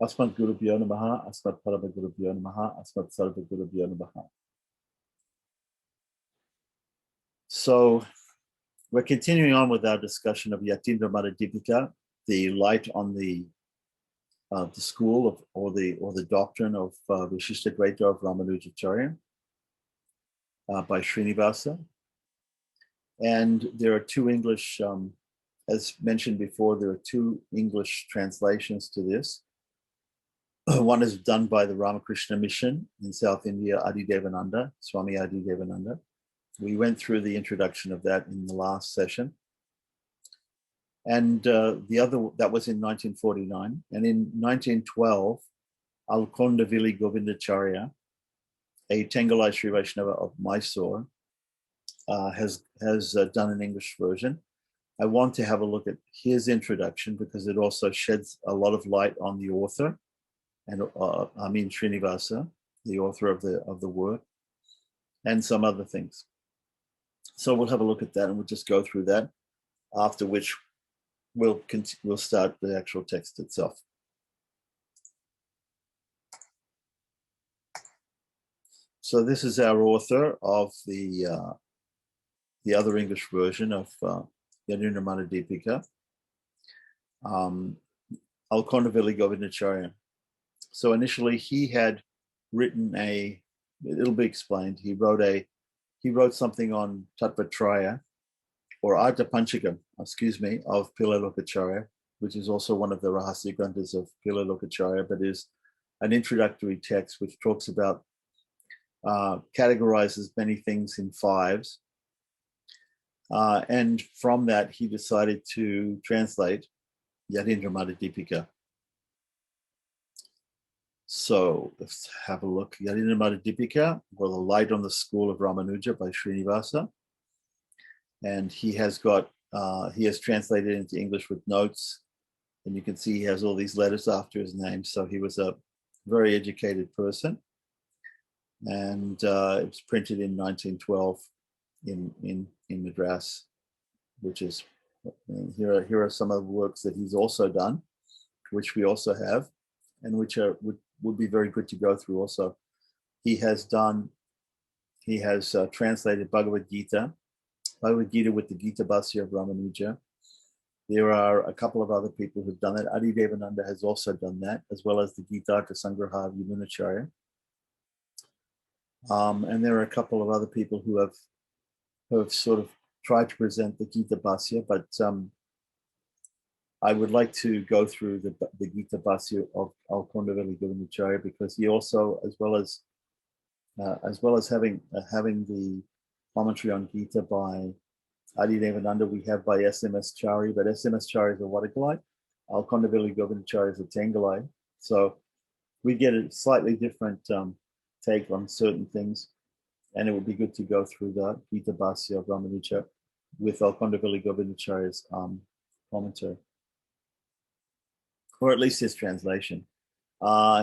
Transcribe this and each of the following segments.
Asmat Gurubhyo Namaha, Asmat Parama Gurubhyo Namaha, Asmat Sarva Gurubhyo Namaha. So we're continuing on with our discussion of Yatindramata Dipika, the light on the school of or the doctrine of Vishishtadvaita of Ramanujacharya by Srinivasa. And there are two English, as mentioned before, there are two English translations to this. One is done by the Ramakrishna Mission in South India, Adi Devananda, Swami Adi Devananda. We went through the introduction of that in the last session. And the other, that was in 1949. And in 1912, Alkondavili Govindacharya, a Tengalai Sri Vaishnava of Mysore, has done an English version. I want to have a look at his introduction because it also sheds a lot of light on the author, and Srinivasa, the author of the work, and some other things. So we'll have a look at that, and we'll just go through that. After which, we'll start the actual text itself. So this is our author of the other English version of Yatindramata Dipika, Alkondavili Govindacharya. So initially he had written it'll be explained, he wrote something on Tattvatraya, or Artha Panchakam, of Pilalokacharya, which is also one of the Rahasya Granthas of Pilalokacharya, but is an introductory text which talks about, categorizes many things in fives. And from that, he decided to translate Yatindramata Dipika. So let's have a look. Yatindramata Dipika, or The Light on the School of Ramanuja by Srinivasa. And he has translated into English with notes. And you can see he has all these letters after his name. So he was a very educated person. And it was printed in 1912 in Madras, which is, here are some of the works that he's also done, which we also have, and which would be very good to go through also. He has translated Bhagavad Gita with the Gita Bhasya of Ramanuja. There are a couple of other people who've done it. Adi Devananda has also done that, as well as the Gita Sangraha of Yamunacharya. And there are a couple of other people who have sort of tried to present the Gita Bhasya, but I would like to go through the Gita Bhasya of Alkondavili Govindacharya, because he also, as well as having the commentary on Gita by Adi Devananda, we have by S.M.S. Chari, but S.M.S. Chari is a Vadakalai, Alkondavili Govindacharya is a Tengalai. So we get a slightly different take on certain things, and it would be good to go through the Gita Bhasya of Ramanuja with Alkondavili Govindacharya's commentary, or at least his translation.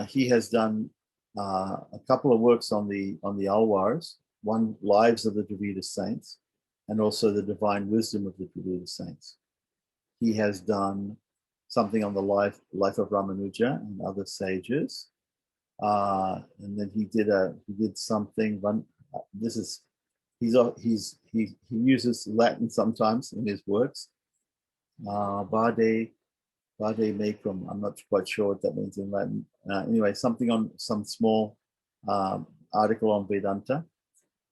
He has done a couple of works on the Alwars, one Lives of the Dravida Saints, and also the Divine Wisdom of the Dravida Saints. He has done something on the life of Ramanuja and other sages, and then he did something. He uses Latin sometimes in his works. Vade Mecum, I'm not quite sure what that means in Latin. Anyway, something on some small article on Vedanta.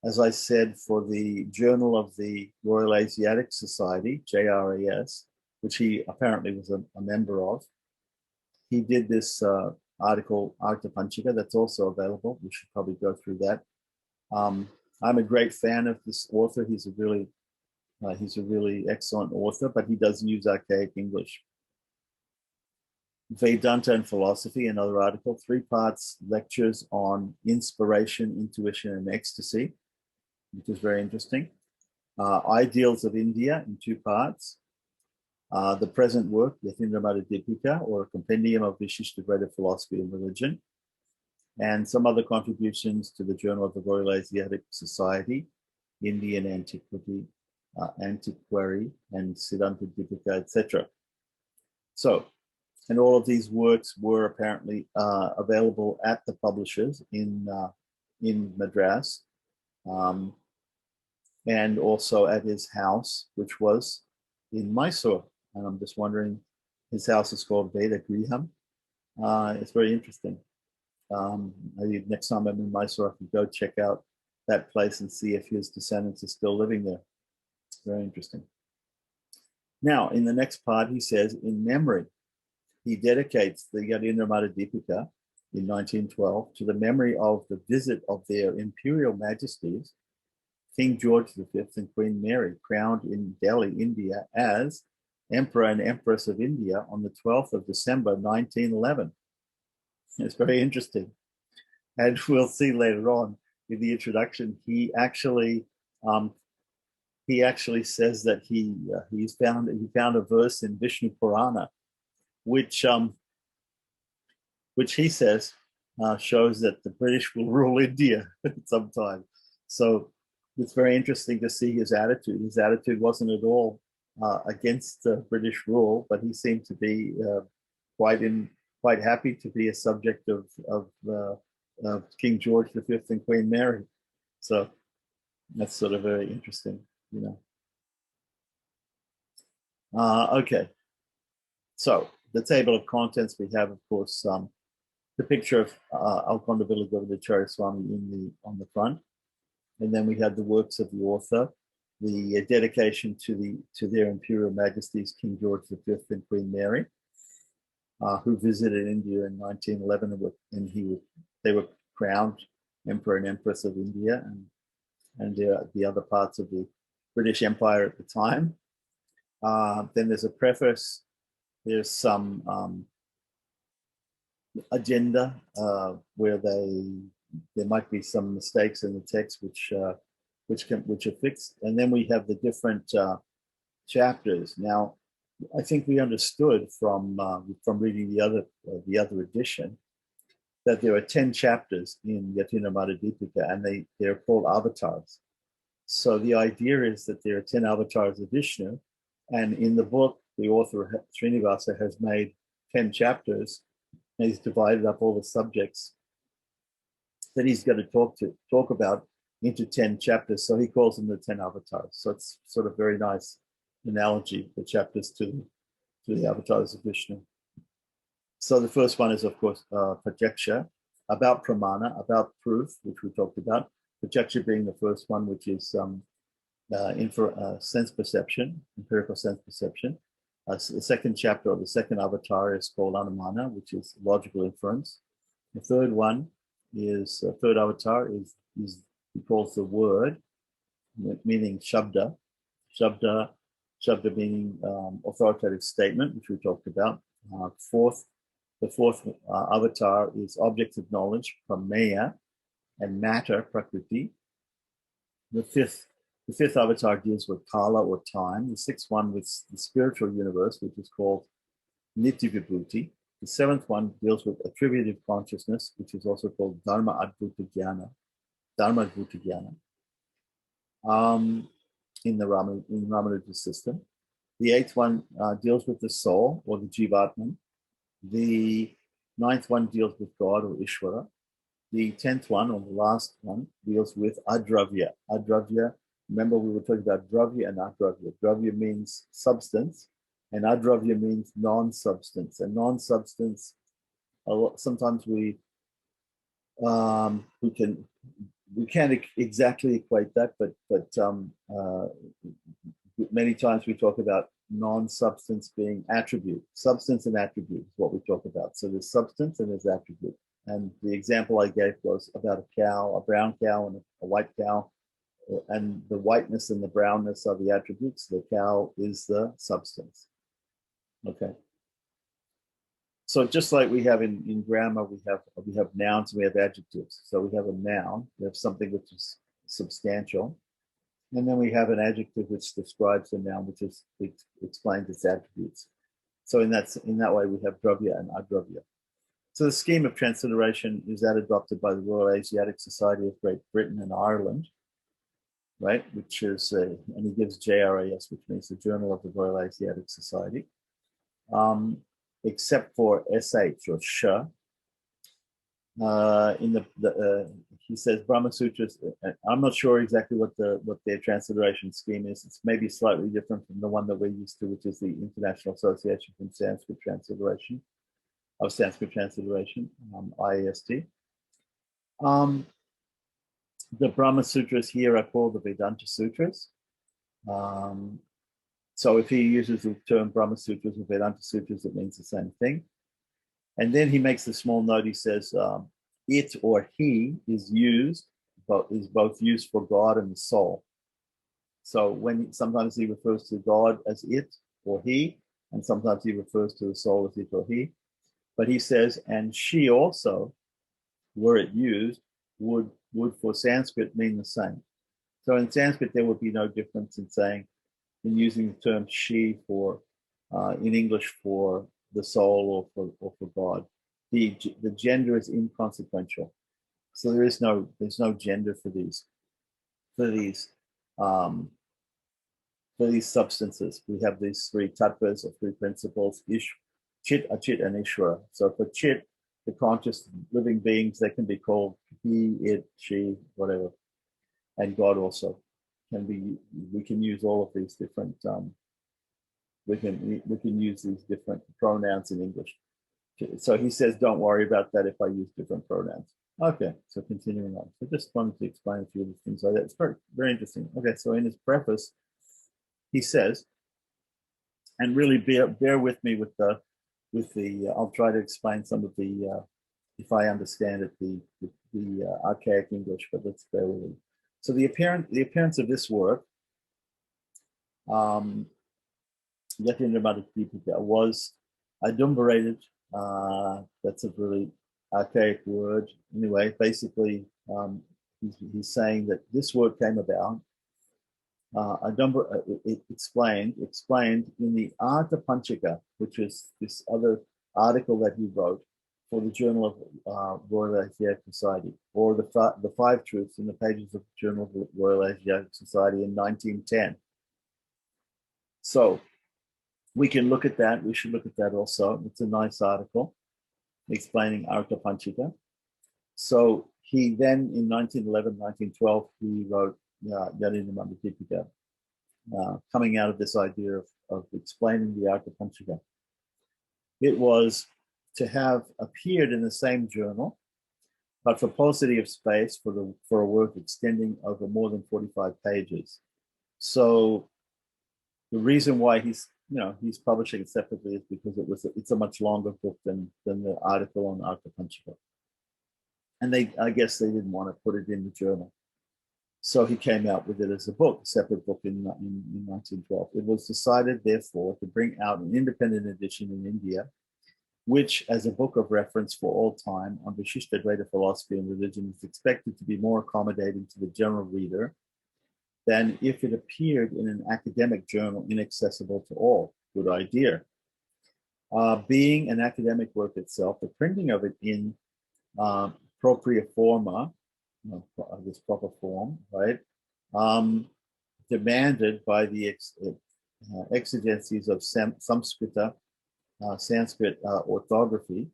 As I said, for the Journal of the Royal Asiatic Society, JRAS, which he apparently was a member of, he did this article, Artha Panchaka, that's also available. We should probably go through that. I'm a great fan of this author. He's a really excellent author, but he does use archaic English. Vedanta and Philosophy, another article, 3 parts, lectures on inspiration, intuition, and ecstasy, which is very interesting. Ideals of India in 2 parts. The present work, Yatindramata Dipika, or a compendium of Vishishtadvaita philosophy and religion, and some other contributions to the Journal of the Royal Asiatic Society, Indian Antiquity, Antiquary, and Siddhanta Dipika, etc. So And all of these works were apparently available at the publishers in Madras, um, and also at his house, which was in Mysore. And I'm just wondering, his house is called Veda Griham. It's very interesting. Maybe next time I'm in Mysore, I can go check out that place and see if his descendants are still living there. It's very interesting. Now, in the next part, he says, in memory, he dedicates the Yatindramata Dipika in 1912 to the memory of the visit of their imperial majesties, King George V and Queen Mary, crowned in Delhi, India, as Emperor and Empress of India on the 12th of December, 1911. It's very interesting. And we'll see later on in the introduction, he actually says that he found a verse in Vishnu Purana, which he says shows that the British will rule India sometime. So it's very interesting to see his attitude. His attitude wasn't at all against British rule, but he seemed to be quite happy to be a subject of King George V and Queen Mary. So that's sort of very interesting, you know. Okay, so the table of contents, we have, of course, the picture of Alkonda Govindacharya Swami on the front, and then we have the works of the author, the dedication to their Imperial Majesties King George V and Queen Mary, who visited India in 1911, and they were crowned Emperor and Empress of India, and the other parts of the British Empire at the time. Then there's a preface. There's some agenda where there might be some mistakes in the text which are fixed, and then we have the different chapters. Now, I think we understood from reading the other edition that there are 10 chapters in Yatindramata Dipika, and they're called avatars. So the idea is that there are 10 avatars of Vishnu, and in the book, the author Srinivasa has made 10 chapters, and he's divided up all the subjects that he's going to talk about into 10 chapters. So he calls them the 10 avatars. So it's sort of very nice analogy, the chapters to the avatars of Vishnu. So the first one is, of course, Prajaksha, about pramana, about proof, which we talked about. Prajaksha being the first one, which is sense perception, empirical sense perception. So the second chapter, or the second avatar, is called Anumana, which is logical inference. The third one is third avatar is he calls the word, meaning Shabda. Shabda meaning authoritative statement, which we talked about. The fourth avatar is objects of knowledge, Prameya, and matter, Prakriti. The fifth avatar deals with Kala, or time. The sixth one with the spiritual universe, which is called Nitya Vibhuti. The seventh one deals with attributive consciousness, which is also called Dharma Adbhuta Jnana. Dharma Adbhuta Jnana. In Ramanuja's system. The eighth one deals with the soul, or the Jivatman. The ninth one deals with God, or Ishvara. The 10th one, or the last one, deals with Adravya. Adravya, remember we were talking about Dravya and Adravya. Dravya means substance, and Adravya means non-substance. And non-substance, sometimes we can't exactly equate that, but many times we talk about non-substance being attribute. Substance and attribute is what we talk about. So there's substance and there's attribute. And the example I gave was about a cow, a brown cow and a white cow. And the whiteness and the brownness are the attributes. The cow is the substance. Okay. So just like we have in grammar, we have nouns and we have adjectives. So we have a noun, we have something which is substantial. And then we have an adjective which describes the noun, which explains its attributes. So in that way, we have dravya and adravya. So the scheme of transliteration is that adopted by the Royal Asiatic Society of Great Britain and Ireland, right? Which is, and he gives JRAS, which means the Journal of the Royal Asiatic Society. except for sh or sh. In he says Brahma Sutras. I'm not sure exactly what their transliteration scheme is. It's maybe slightly different from the one that we're used to, which is the International Association for Sanskrit Transliteration IAST. The Brahma Sutras here are called the Vedanta Sutras. So if he uses the term Brahma Sutras or Vedanta Sutras, it means the same thing. And then he makes a small note. He says, it or he is both used for God and the soul. So sometimes he refers to God as it or he, and sometimes he refers to the soul as it or he. But he says, and she also, were it used, would for Sanskrit mean the same. So in Sanskrit, there would be no difference in using the term she for in English for the soul or for God. The gender is inconsequential. So there's no gender for these substances. We have these three tattvas or three principles: chit, achit, and ishvara. So for chit, the conscious living beings, they can be called he, it, she, whatever, and God also can be. We can use all of these different. We can use these different pronouns in English. So he says, don't worry about that if I use different pronouns. Okay, so continuing on. So just wanted to explain a few of the things like that. It's very, very interesting. Okay, so in his preface, he says, and really bear with me with the I'll try to explain some of the if I understand it, the archaic English, but let's bear with me. So the appearance of this work, Yatindramata Dipika, was adumbrated. That's a really archaic word. Anyway, basically, he's saying that this work came about. It explained in the Artha Panchika, which is this other article that he wrote for the Journal of Royal Asiatic Society, or the Five Truths in the pages of the Journal of Royal Asiatic Society in 1910. So we can look at that. We should look at that also. It's a nice article explaining Artha Panchika. So he then, in 1911, 1912, he wrote Yatindramata Dipika, coming out of this idea of explaining the Artha Panchika. It was to have appeared in the same journal, but for paucity of space for a work extending over more than 45 pages. So the reason why he's publishing it separately is because it's a much longer book than the article on Artha Panchika. And I guess they didn't want to put it in the journal. So he came out with it as a book, a separate book in 1912. It was decided, therefore, to bring out an independent edition in India, which, as a book of reference for all time on Vishishtadvaita philosophy and religion, is expected to be more accommodating to the general reader than if it appeared in an academic journal inaccessible to all. Good idea. Being an academic work itself, the printing of it in propria forma, this proper form, right, demanded by the exigencies of Sanskrit orthography,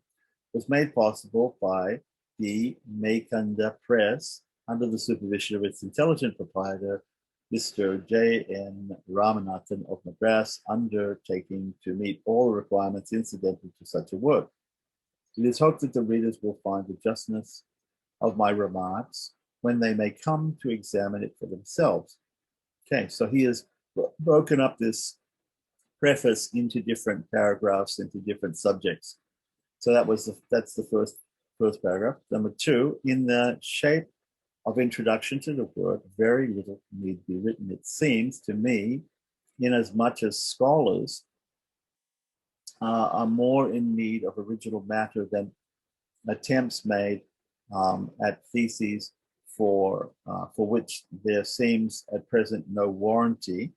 was made possible by the Maikanda Press under the supervision of its intelligent proprietor, Mr. J.N. Ramanathan of Madras, undertaking to meet all the requirements incidental to such a work. It is hoped that the readers will find the justness of my remarks when they may come to examine it for themselves. Okay, so he has broken up this preface into different paragraphs, into different subjects. So that's the first paragraph. Number two, in the shape of introduction to the work, very little need be written, it seems to me, inasmuch as scholars are more in need of original matter than attempts made at theses for which there seems at present no warranty.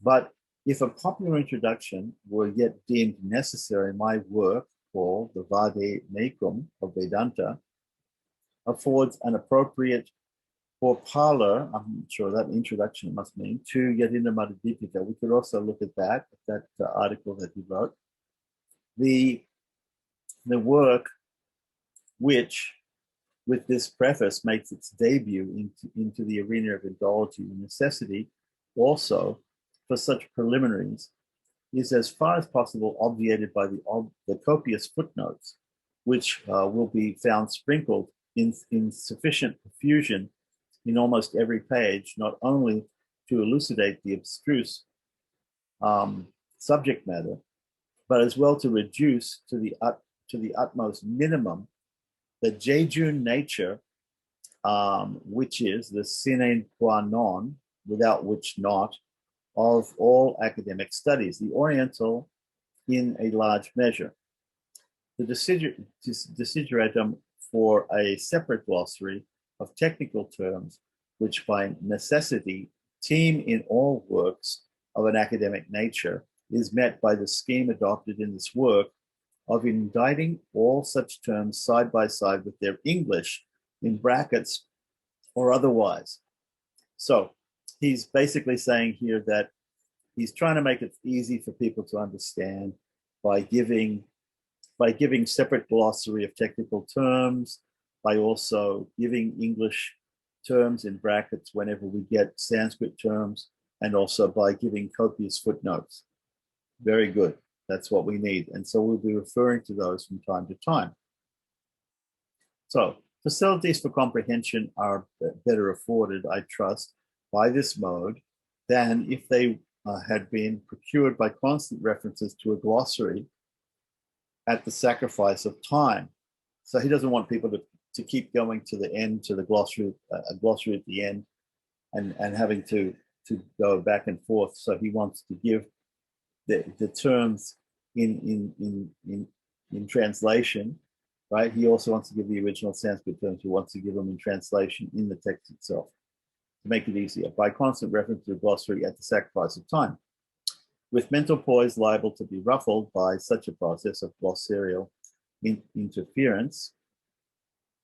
But if a popular introduction were yet deemed necessary, my work, called the Vade Mekam of Vedanta, affords an appropriate or parlor, I'm sure that introduction must mean, to Yatindramata Dipika. We could also look at that article that he wrote. The work which, with this preface, makes its debut into the arena of indology and necessity, also for such preliminaries, is as far as possible obviated by the copious footnotes, which will be found sprinkled in sufficient profusion in almost every page, not only to elucidate the abstruse subject matter, but as well to reduce to the utmost minimum the Jejun nature, which is the sine qua non, without which not, of all academic studies, the Oriental in a large measure. The desideratum for a separate glossary of technical terms, which by necessity teem in all works of an academic nature, is met by the scheme adopted in this work of inditing all such terms side by side with their English in brackets or otherwise. So he's basically saying here that he's trying to make it easy for people to understand by giving separate glossary of technical terms, by also giving English terms in brackets whenever we get Sanskrit terms, and also by giving copious footnotes. Very good. That's what we need. And so we'll be referring to those from time to time. So facilities for comprehension are better afforded, I trust, by this mode than if they had been procured by constant references to a glossary at the sacrifice of time. So he doesn't want people to keep going to the end, to the glossary, a glossary at the end, and having to go back and forth. So he wants to give the terms in translation, right? He also wants to give the original Sanskrit terms. He wants to give them in translation in the text itself to make it easier by constant reference to the glossary at the sacrifice of time. With mental poise liable to be ruffled by such a process of glossarial interference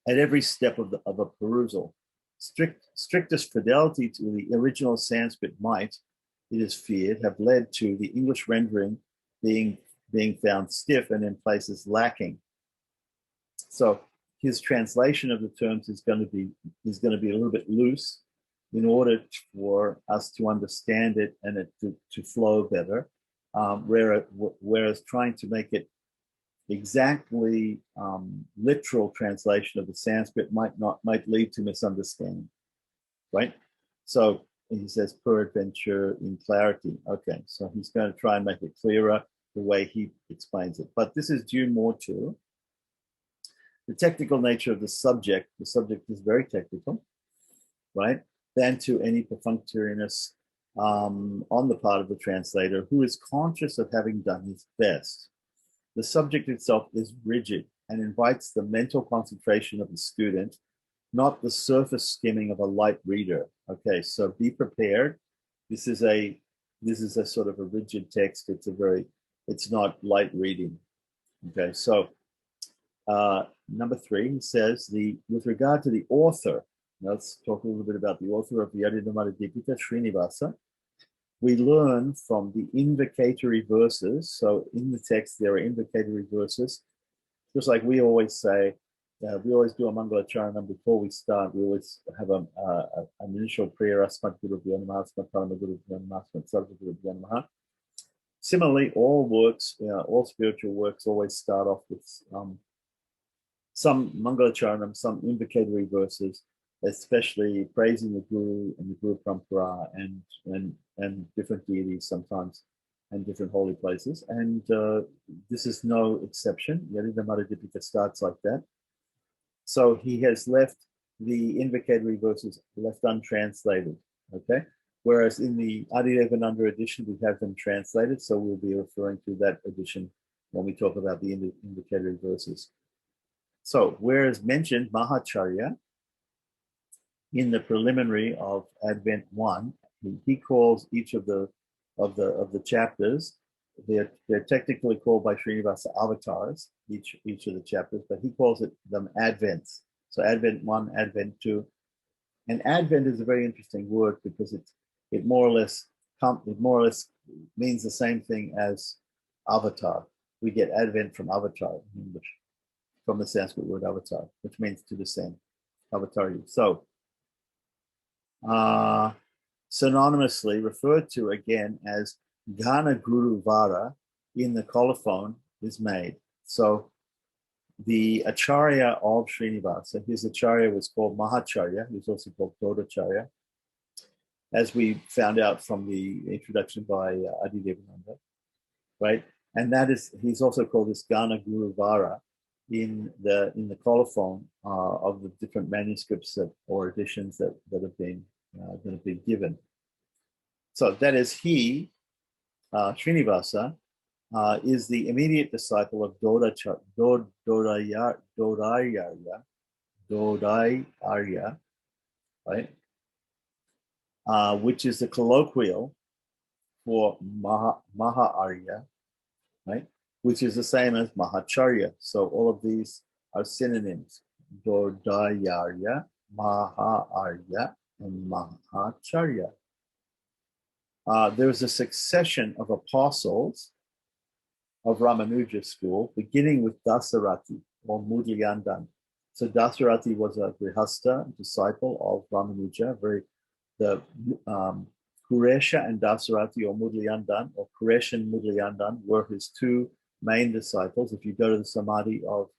at every step of a perusal, strictest fidelity to the original Sanskrit might, it is feared, have led to the English rendering being found stiff and in places lacking. So his translation of the terms is going to be a little bit loose in order for us to understand it and it to flow better, whereas trying to make it exactly literal translation of the Sanskrit might lead to misunderstanding, right? So he says, peradventure in clarity. Okay, so he's going to try and make it clearer the way he explains it. But this is due more to the technical nature of the subject. The subject is very technical, right? Than to any perfunctoriness on the part of the translator, who is conscious of having done his best. The subject itself is rigid and invites the mental concentration of the student, not the surface skimming of a light reader. Okay, so be prepared. This is a sort of a rigid text. It's not light reading. Okay, so number 3, he says, with regard to the author, let's talk a little bit about the author of the Yatindramata Dipika, Srinivasa. We learn from the invocatory verses. So in the text, there are invocatory verses. Just like we always say, we always do a Mangala Charanam before we start. We always have an initial prayer, Asmat Guru Vyanamaha, Asmat Parama Guru Vyanamaha, Asmat Sarva Guru Vyanamaha. Similarly, all spiritual works always start off with some Mangala Charanam, some invocatory verses, especially praising the Guru and the Guru Parampara and different deities sometimes and different holy places. And this is no exception. Yatindramata Dipika starts like that. So he has left the invocatory verses left untranslated, okay? Whereas in the Adidevananda edition, we have them translated. So we'll be referring to that edition when we talk about the invocatory verses. So whereas mentioned Mahacharya, in the preliminary of Advent 1, he calls each of the chapters. They're technically called by Srinivasa avatars, each of the chapters, but he calls them Advents. So Advent 1, Advent 2, and Advent is a very interesting word because it more or less means the same thing as avatar. we get Advent from avatar in English, from the Sanskrit word avatar, which means to descend, avatari. So, synonymously referred to again as Ghana Guru Vara in the colophon is made. So the Acharya of Srinivasa, his Acharya was called Mahacharya, he was also called Dodacharya, as we found out from the introduction by Adi Devananda, right? And that is, he's also called this Ghana Guru Vara in the colophon of the different manuscripts that, or editions that have been given. So that is he, Srinivasa, is the immediate disciple of Dodayarya, right? Which is the colloquial for Maha-Arya, right? Which is the same as Mahacharya. So all of these are synonyms. Dodayarya, Maha-Arya, and Mahacharya. There's a succession of apostles of Ramanuja school, beginning with Dasarati or Mudliyandan. So Dasarati was a Grihastha disciple of Ramanuja. The Kuresha and Dasarati or Mudliyandan, or Kuresh and Mudliyandan, were his two main disciples. If you go to the Samadhi of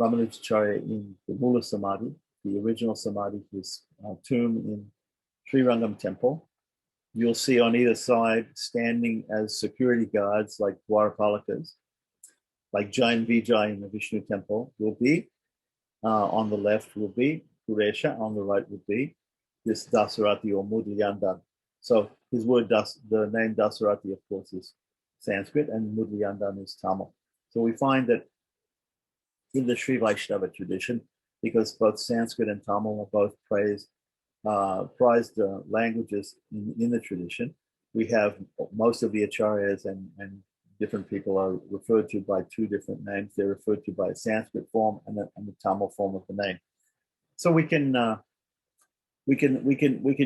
Ramanujacharya in the Mula Samadhi, the original Samadhi, his tomb in Sri Rangam Temple, you'll see on either side standing as security guards like Dwarapalakas, like Jain Vijay in the Vishnu temple will be. On the left will be Kuresha, on the right would be this Dasarati or Mudliyandan. So his word, the name Dasarati, of course, is Sanskrit, and Mudliyandan is Tamil. So we find that in the Sri Vaishnava tradition, because both Sanskrit and Tamil are both prized languages in the tradition, we have most of the acharyas and different people are referred to by two different names. They're referred to by a Sanskrit form and the Tamil form of the name. So we can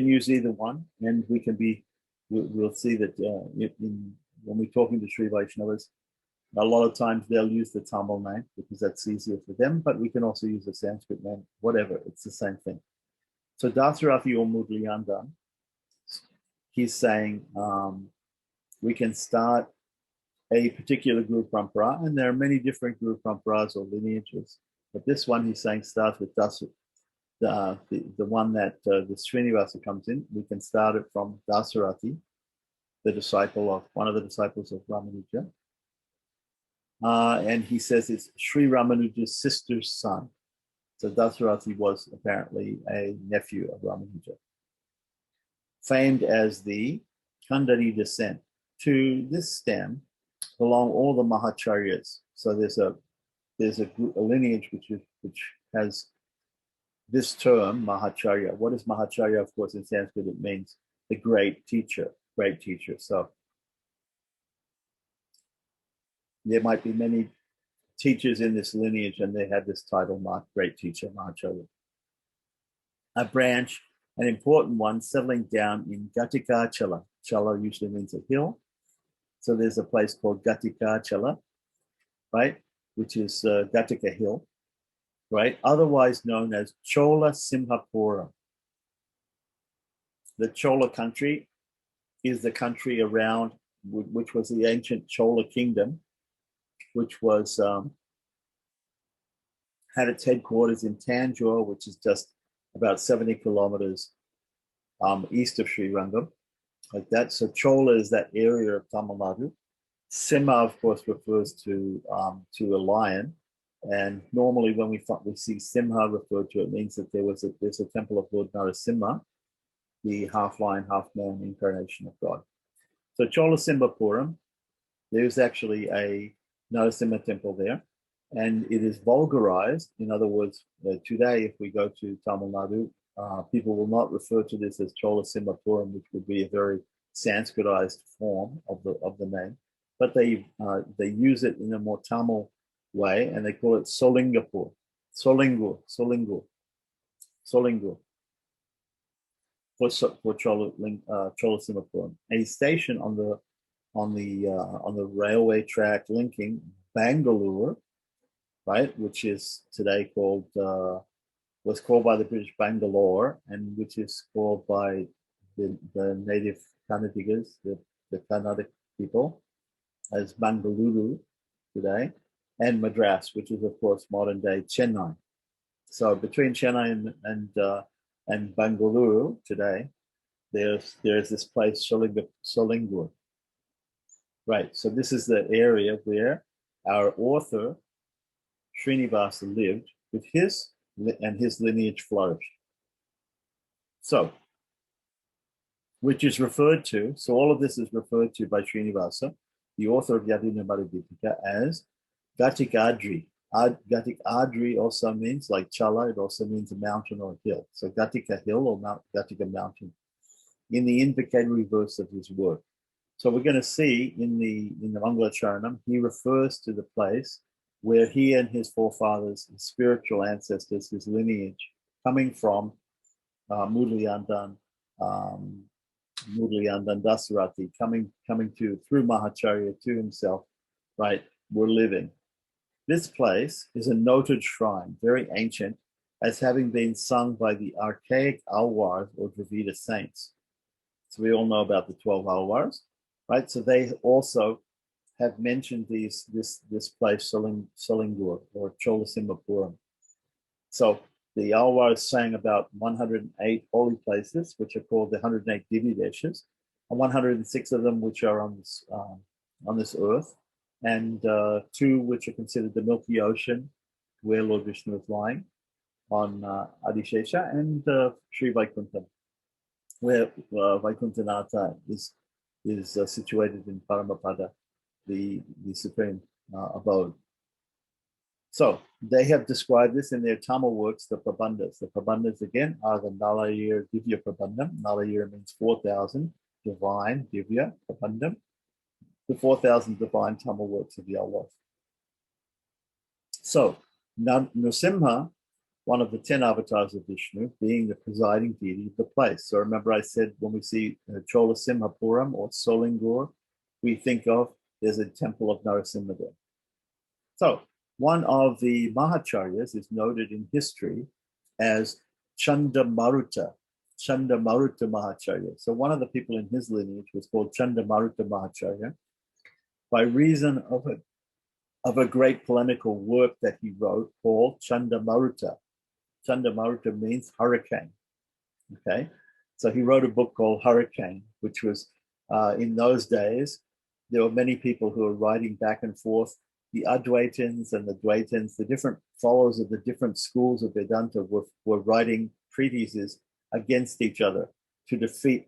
use either one, and we'll see that when we're talking to Sri Vaishnavas, a lot of times they'll use the Tamil name because that's easier for them, but we can also use a Sanskrit name, whatever, it's the same thing. So Dasarati or Mudliyandan, he's saying we can start a particular Guru Parampara, and there are many different Guru Paramparas or lineages, but this one he's saying starts with the one that the Srinivasa comes in. We can start it from Dasarati, one of the disciples of Ramanuja. And he says it's Sri Ramanuja's sister's son. So Dasarati was apparently a nephew of Ramanuja, famed as the Kandari descent. To this stem belong all the Mahacharyas. So there's a lineage which has this term Mahacharya. What is Mahacharya? Of course, in Sanskrit it means the great teacher. So there might be many teachers in this lineage, and they had this title, great teacher, Mahacharya. A branch, an important one, settling down in Gatika Chala. Chala usually means a hill. So there's a place called Gatika Chala, right? Which is Gatika Hill, right? Otherwise known as Chola Simhapura. The Chola country is the country around, which was the ancient Chola kingdom, which was had its headquarters in Tanjore, which is just about 70 kilometers east of Srirangam, like that. So Chola is that area of Tamil Nadu. Simha, of course, refers to a lion, and normally when we see Simha referred to, it means that there's a temple of Lord Narasimha, the half lion, half man incarnation of God. So Chola Simhapuram, there's actually a Narasimha temple there, and it is vulgarized. In other words, today, if we go to Tamil Nadu, people will not refer to this as Chola Simhapuram, which would be a very Sanskritized form of the name, but they use it in a more Tamil way, and they call it Solingapur, Solingur, for Chola Simhapuram, a station on the on the railway track linking Bangalore, right, which is today called was called by the British Bangalore, and which is called by the native Kannadigas, the Kannadic people, as Bangalore today, and Madras, which is of course modern day Chennai. So between Chennai and Bangalore today, there's this place Solingur. Right. So this is the area where our author Srinivasa lived with his lineage flourished. So, which is referred to, so all of this is referred to by Srinivasa, the author of Yatindramata Dipika, as Gatik Adri. Gatik Adri also means, like Chala, it also means a mountain or a hill. So Gatika hill or Gatika mountain in the invocatory verse of his work. So we're going to see in the Mangala Charanam, he refers to the place where he and his forefathers, his spiritual ancestors, his lineage, coming from Mudliyandan Dasarati, coming to through Mahacharya to himself, right, were living. This place is a noted shrine, very ancient, as having been sung by the archaic Alwars or Dravida saints. So we all know about the 12 Alwars, right? So they also have mentioned this place, Solingur or Cholasimhapuram. So the Alwars sang about 108 holy places, which are called the 108 Divyadeshas, and 106 of them which are on this earth, and 2 which are considered the Milky Ocean, where Lord Vishnu is lying on Adishesha, and Sri Vaikuntha, where Vaikunthanatha is situated in Paramapada, the supreme abode. So they have described this in their Tamil works, the Prabandhas. The Prabandhas, again, are the Nalayir Divya Prabandham. Nalayir means 4,000, divine, Divya Prabandham, the 4,000 divine Tamil works of the Alwars. So Nrsimha, one of the 10 avatars of Vishnu, being the presiding deity of the place. So remember I said when we see Cholasimhapuram or Solingur, we think of there's a temple of Narasimha there. So one of the Mahacharyas is noted in history as Chandamaruta Mahacharya. So one of the people in his lineage was called Chandamaruta Mahacharya by reason of a great polemical work that he wrote called Chandamaruta. Chandamaruta means hurricane. Okay, so he wrote a book called Hurricane, which was in those days, there were many people who were writing back and forth. The Advaitins and the Dvaitins, the different followers of the different schools of Vedanta were writing treatises against each other to defeat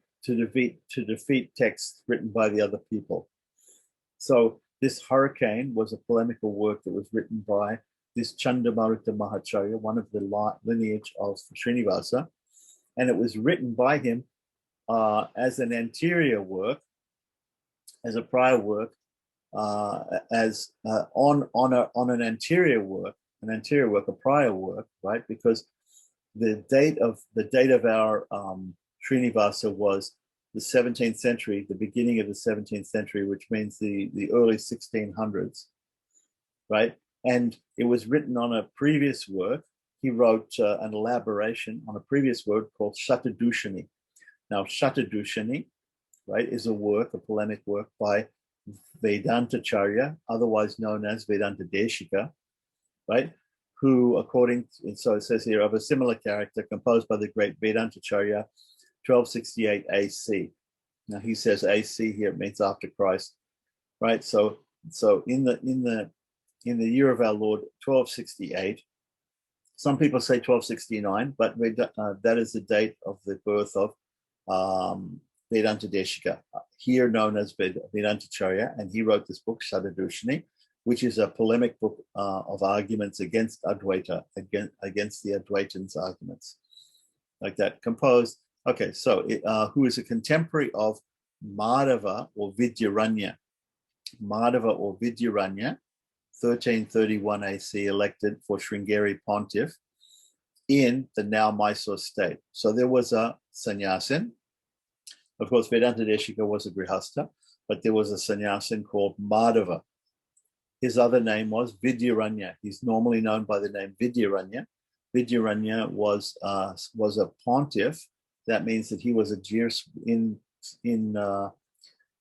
texts written by the other people. So this Hurricane was a polemical work that was written by this Chandamaruta Mahacharya, one of the lineage of Srinivasa, and it was written by him as an anterior work, as a prior work, on an anterior work, a prior work, right? Because the date of our Srinivasa was the 17th century, the beginning of the 17th century, which means the early 1600s, right? And it was written on a previous work. He wrote an elaboration on a previous work called Shatadushani. Now, Shatadushani, right, is a polemic work by Vedanta Charya, otherwise known as Vedanta Deshika, right? Who, so it says here, of a similar character, composed by the great Vedanta Charya, 1268 AC. Now he says AC here, it means after Christ, right? So in the year of our Lord, 1268. Some people say 1269, but that is the date of the birth of Vedanta Deshika, here known as Vedanta Charya, and he wrote this book, Shatadushani, which is a polemic book of arguments against Advaita, against the Advaitans' arguments, like that, composed. Okay, so who is a contemporary of Madhava or Vidyaranya. Madhava or Vidyaranya, 1331 AC, elected for Sringeri Pontiff in the now Mysore state. So there was a sannyasin. Of course, Vedanta Deshika was a grihastha. but there was a sannyasin called Madhava. His other name was Vidyaranya. He's normally known by the name Vidyaranya. Vidyaranya was a pontiff. That means that he was a Jir in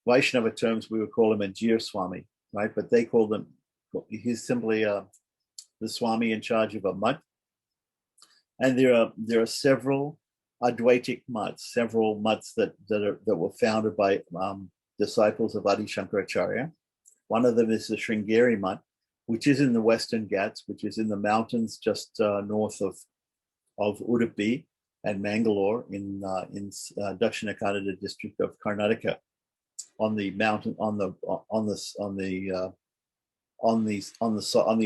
Vaishnava terms. We would call him a Jir Swami, right? But they called him. He's simply the Swami in charge of a mutt. And there are several Advaitic mutts, several mutts that were founded by disciples of Adi Shankaracharya. One of them is the Sringeri mutt, which is in the Western Ghats, which is in the mountains just north of Udupi and Mangalore in Dakshina Kannada district of Karnataka, on the mountain on the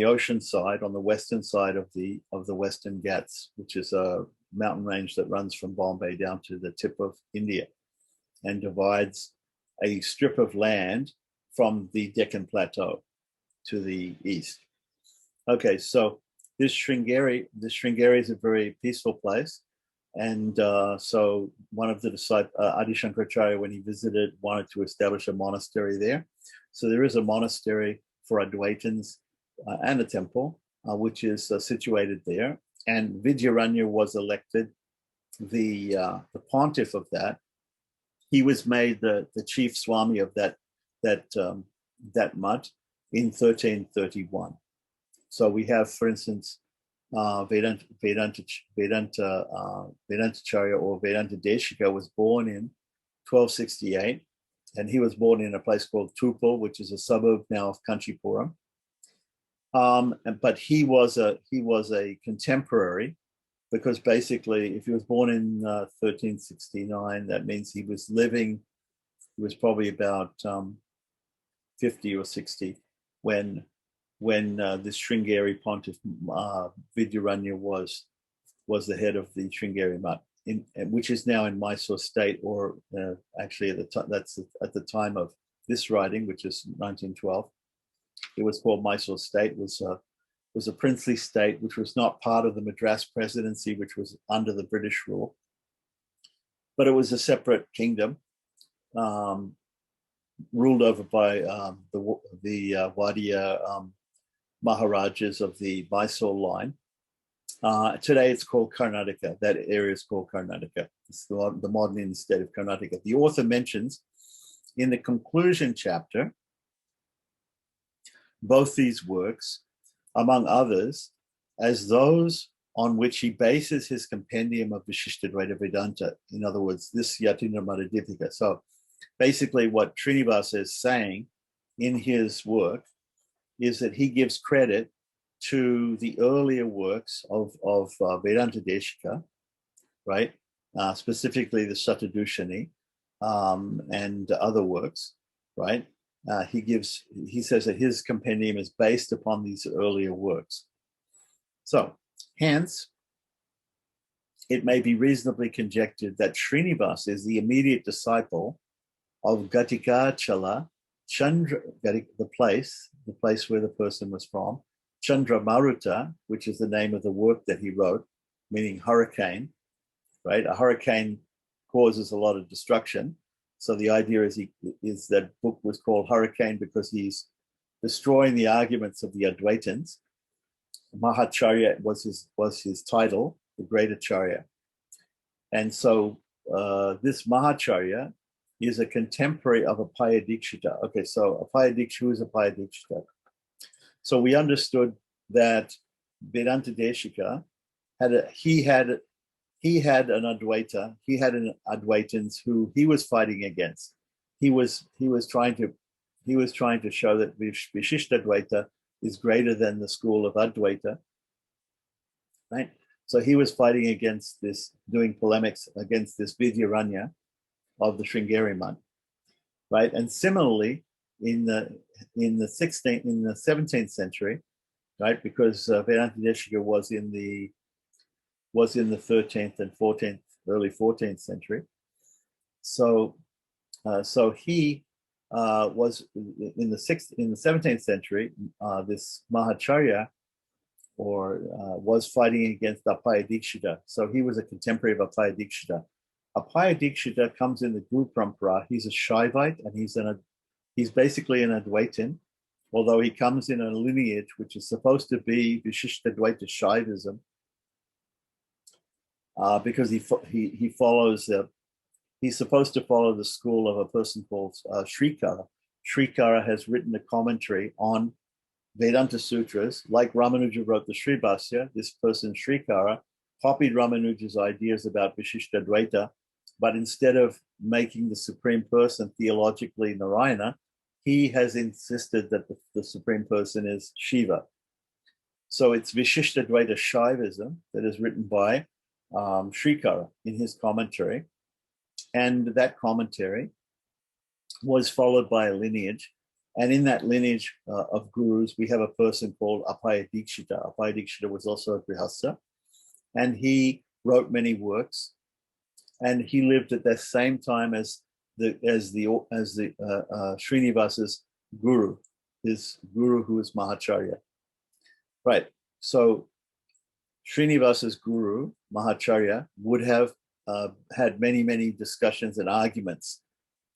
ocean side, on the western side of the Western Ghats, which is a mountain range that runs from Bombay down to the tip of India and divides a strip of land from the Deccan Plateau to the east. Okay, so this Sringeri is a very peaceful place. And so one of the disciples, Adi Shankaracharya, when he visited, wanted to establish a monastery there. So there is a monastery for Advaitins and a temple, which is situated there. And Vidyaranya was elected the pontiff of that. He was made the chief Swami of that mutt in 1331. So we have, for instance, Vedantacharya or Vedanta Deshika was born in 1268, and he was born in a place called Tupal, which is a suburb now of Kanchipuram. But he was a contemporary, because basically, if he was born in 1369, that means he was probably about 50 or 60 when this Sringeri pontiff Vidyaranya was the head of the Sringeri mutt, which is now in Mysore state, or actually that's at the time of this writing, which is 1912. It was called Mysore state. It was a princely state which was not part of the Madras presidency, which was under the British rule, but it was a separate kingdom, ruled over by the Wadia Maharajas of the Mysore line. Today it's called Karnataka. That area is called Karnataka. It's the modern state of Karnataka. The author mentions in the conclusion chapter both these works, among others, as those on which he bases his compendium of Vishishtadvaita Vedanta. In other words, this Yatindramata Dipika. So basically what Srinivasa is saying in his work is that he gives credit to the earlier works of Vedanta Deshika, right? Specifically the Satadushani and other works, right? He says that his compendium is based upon these earlier works. So, hence, it may be reasonably conjectured that Srinivasa is the immediate disciple of Gatikachala, Chandra, the place where the person was from, Chandra Maruta, which is the name of the work that he wrote, meaning hurricane, right? A hurricane causes a lot of destruction. So the idea is that book was called Hurricane because he's destroying the arguments of the Advaitins. Mahacharya was his title, the Great Acharya. And so this Mahacharya is a contemporary of Apaya Dikshita. Okay, so Apaya Dikshita, who is Apaya Dikshita? So we understood that Vedanta Deshika had an Advaita, he had an Advaitins who he was fighting against. He was trying to show that Vishishtadvaita is greater than the school of Advaita, right? So he was fighting against this, doing polemics against this Vidyaranya of the Sringeri mutt, right? And similarly, in the 17th century, right? Because Vedanta Deshika was in the 13th and 14th, early 14th century. So he was in the 17th century. This Mahacharya was fighting against Apaya Dikshita. So he was a contemporary of Apaya Dikshita. Apaya Dikshita comes in the Guru Parampara. He's a Shaivite and he's an He's basically an Advaitin, although he comes in a lineage which is supposed to be Vishishtadvaita Shaivism, because he follows, he's supposed to follow the school of a person called Srikara. Srikara has written a commentary on Vedanta Sutras, like Ramanuja wrote the Sribhasya. This person, Srikara, copied Ramanuja's ideas about Vishishtadvaita, but instead of making the Supreme Person theologically Narayana, he has insisted that the Supreme Person is Shiva. So it's Vishishtadvaita Shaivism that is written by Srikara in his commentary. And that commentary was followed by a lineage. And in that lineage of gurus, we have a person called Apaya Dikshita. Apaya Dikshita was also a Grihastha, and he wrote many works. And he lived at the same time as Srinivasa's guru, his guru who is Mahacharya. Right. So Srinivasa's guru, Mahacharya, would have had many discussions and arguments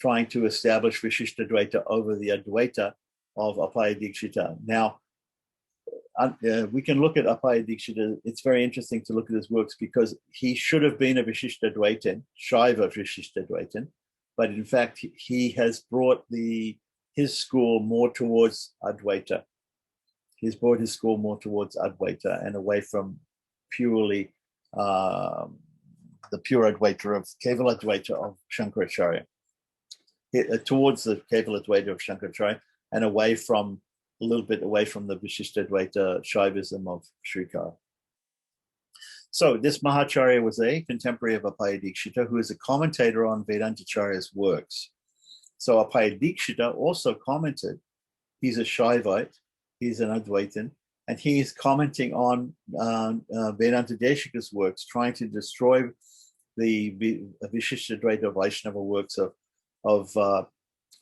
trying to establish Vishishtadvaita over the Advaita of Apaya Dikshita. Now, we can look at Apaya Dikshita. It's very interesting to look at his works because he should have been a Vishishtadvaitin, Shaiva Vishishtadvaitin, but in fact, he has brought his school more towards Advaita. He's brought his school more towards Advaita and away from purely the pure Advaita of Kevala Advaita of Shankaracharya. Towards the Kevala Advaita of Shankaracharya and a little bit away from the Vishishtadvaita Shaivism of Srikara. So this Mahacharya was a contemporary of Apaya Dikshita who is a commentator on Vedantacharya's works. So Apaya Dikshita also commented. He's a Shaivite, he's an Advaitin, and he is commenting on Vedanta Deshika's works, trying to destroy the Vishishtadvaita Vaishnava works of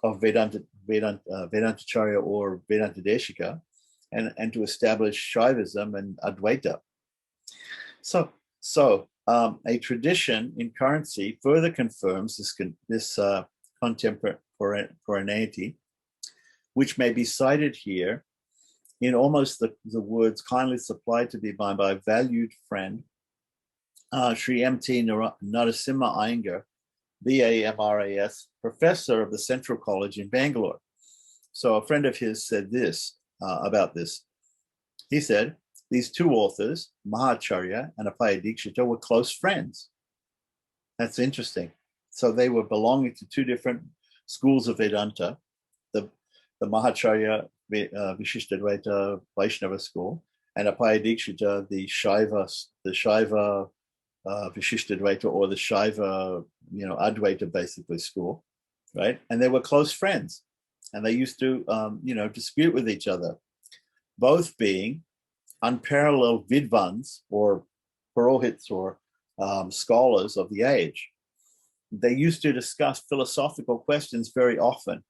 Vedantacharya or Vedanta Deshika, and to establish Shaivism and Advaita. So a tradition in currency further confirms this contemporaneity, which may be cited here in almost the words kindly supplied to me by my valued friend, Sri M.T. Narasimha Iyengar, BAMRAS, professor of the Central College in Bangalore. So a friend of his said this about this. He said, these two authors, Mahacharya and Apaya Dikshita, were close friends. That's interesting. So they were belonging to two different schools of Vedanta, the Mahacharya Vishishtadvaita Vaishnava school, and Apaya Dikshita, the Shaiva Vishishtadvaita, or the Shaiva, Advaita basically school, right? And they were close friends, and they used to, dispute with each other, both being unparalleled vidvans or purohits or scholars of the age. They used to discuss philosophical questions very often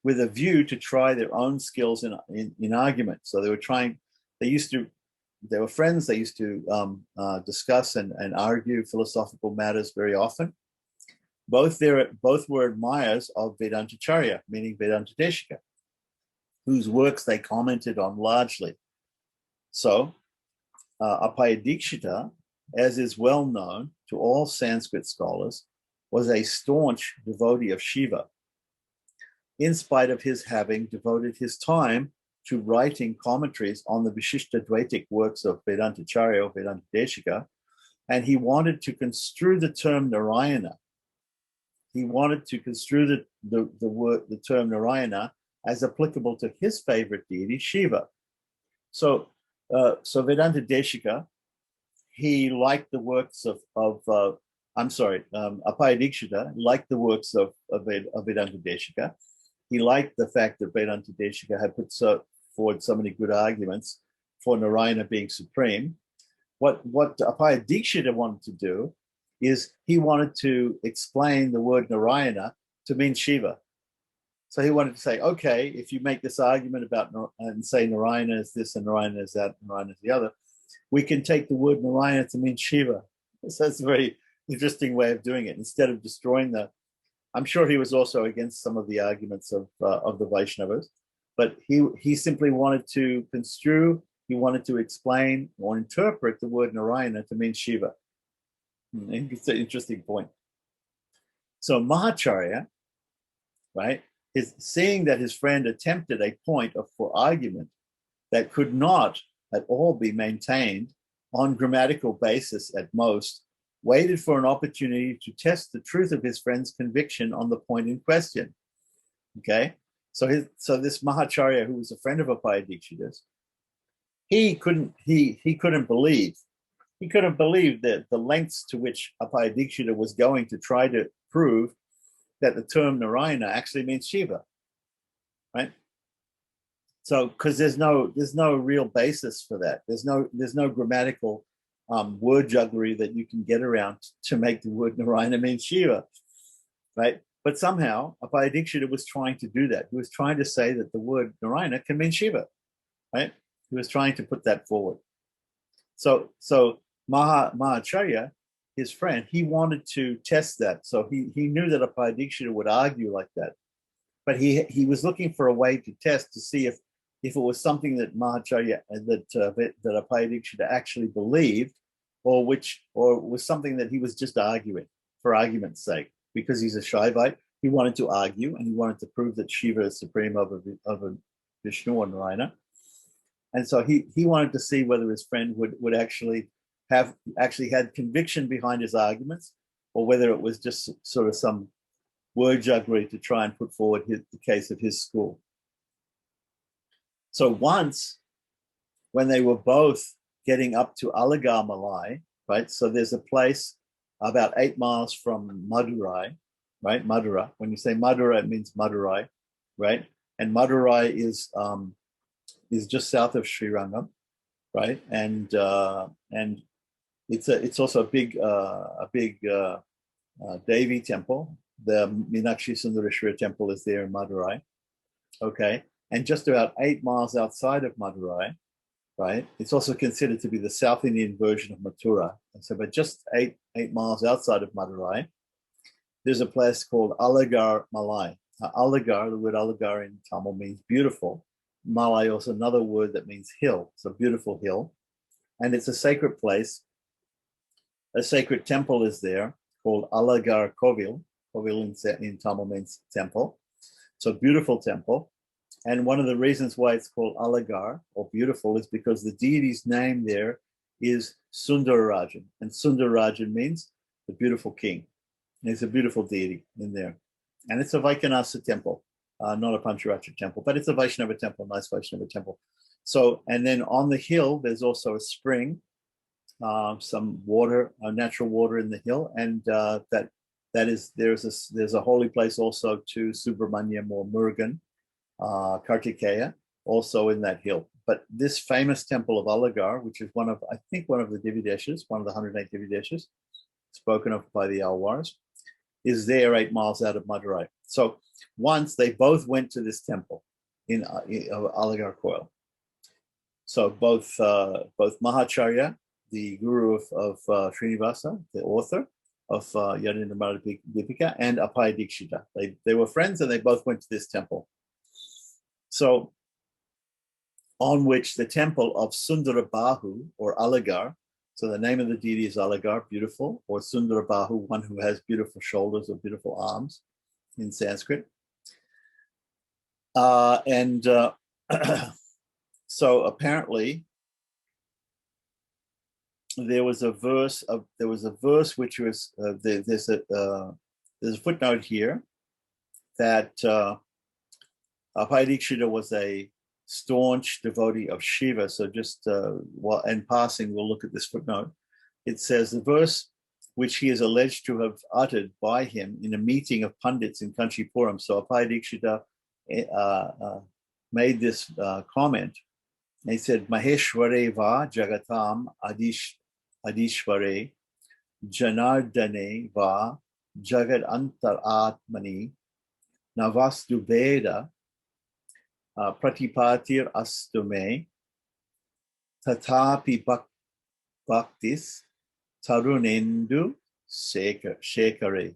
with a view to try their own skills in argument. So they were friends. They used to discuss and argue philosophical matters very often. Both were admirers of Vedantacharya, meaning Vedanta Deshika, whose works they commented on largely. So Apaya Dikshita, as is well known to all Sanskrit scholars, was a staunch devotee of Shiva, in spite of his having devoted his time to writing commentaries on the Vishishtadvaitic works of Vedantacharya or Vedanta Deshika, and he wanted to construe the term Narayana. He wanted to construe the term Narayana as applicable to his favorite deity, Shiva. So Vedanta Deshika, he liked the works of Apaya Dikshita liked the works of Vedanta Deshika. He liked the fact that Vedanta Deshika had put forward so many good arguments for Narayana being supreme. What Apaya Dikshita wanted to do is he wanted to explain the word Narayana to mean Shiva. So he wanted to say, okay, if you make this argument about and say Narayana is this and Narayana is that and Narayana is the other, we can take the word Narayana to mean Shiva. So that's a very interesting way of doing it. Instead of destroying the I'm sure he was also against some of the arguments of the Vaishnavas, but he simply wanted to construe, he wanted to explain or interpret the word Narayana to mean Shiva. It's an interesting point. So Mahacharya, right, is seeing that his friend attempted a point for argument that could not at all be maintained on grammatical basis at most, waited for an opportunity to test the truth of his friend's conviction on the point in question. Okay, so this Mahacharya, who was a friend of Apayadikshita's, he couldn't believe that the lengths to which Apayadikshita was going to try to prove that the term Narayana actually means Shiva, right? So, because there's no real basis for that. There's no grammatical word jugglery that you can get around to make the word Narayana mean Shiva, right? But somehow Apayadikshita was trying to do that. He was trying to say that the word Narayana can mean Shiva, right? He was trying to put that forward. So Mahacharya, his friend, he wanted to test that. So he knew that Apayadikshita would argue like that, but he was looking for a way to test to see if it was something that Mahacharya that Apayadikshita actually believed, or was something that he was just arguing for argument's sake, because he's a Shaivite. He wanted to argue and he wanted to prove that Shiva is supreme over Vishnu or Narayana. And so he wanted to see whether his friend would actually had conviction behind his arguments, or whether it was just sort of some word jugglery to try and put forward the case of his school. So once, when they were both getting up to Alagar Malai, right? So there's a place about 8 miles from Madurai, right? Madura. When you say Madura, it means Madurai, right? And Madurai is just south of Srirangam, right? And it's also a big Devi temple. The Meenakshi Sundareshwari temple is there in Madurai, okay? And just about 8 miles outside of Madurai, right? It's also considered to be the South Indian version of Mathura. And so, but just eight miles outside of Madurai, there's a place called Alagar Malai. Alagar, the word Alagar in Tamil means beautiful. Malai also another word that means hill. It's a beautiful hill. And it's a sacred place. A sacred temple is there called Alagar Kovil. Kovil in Tamil means temple. So beautiful temple. And one of the reasons why it's called Alagar, or beautiful, is because the deity's name there is Sundararajan. And Sundararajan means the beautiful king. And it's a beautiful deity in there. And it's a Vaikanasa temple, not a Pancharatra temple, but it's a Vaishnava temple, nice Vaishnava temple. So, and then on the hill, there's also a spring, some water, natural water in the hill. And there's a holy place also to Subramanyam or Murugan, Kartikeya, also in that hill. But this famous temple of Alagar, which is one of the Divideshas, one of the 108 Divideshas, spoken of by the Alwars, is there 8 miles out of Madurai. So once they both went to this temple in Alagar Koil. So both Mahacharya, the guru of Srinivasa, the author of Yatindramata Dipika, and Apayadikshita. They were friends and they both went to this temple. So, on which the temple of Sundarabahu or Alagar, so the name of the deity is Alagar, beautiful, or Sundarabahu, one who has beautiful shoulders or beautiful arms in Sanskrit. So apparently there was a verse which was there's a footnote here that Apayadikshita was a staunch devotee of Shiva. So just in passing, we'll look at this footnote. It says the verse which he is alleged to have uttered by him in a meeting of pundits in Kanchipuram. So Apayadikshita made this comment. He said, Maheshware va jagatam adishware janardane va jagad antar atmani navastu veda pratipatir astume tatapi bhaktis tarunendu shekare.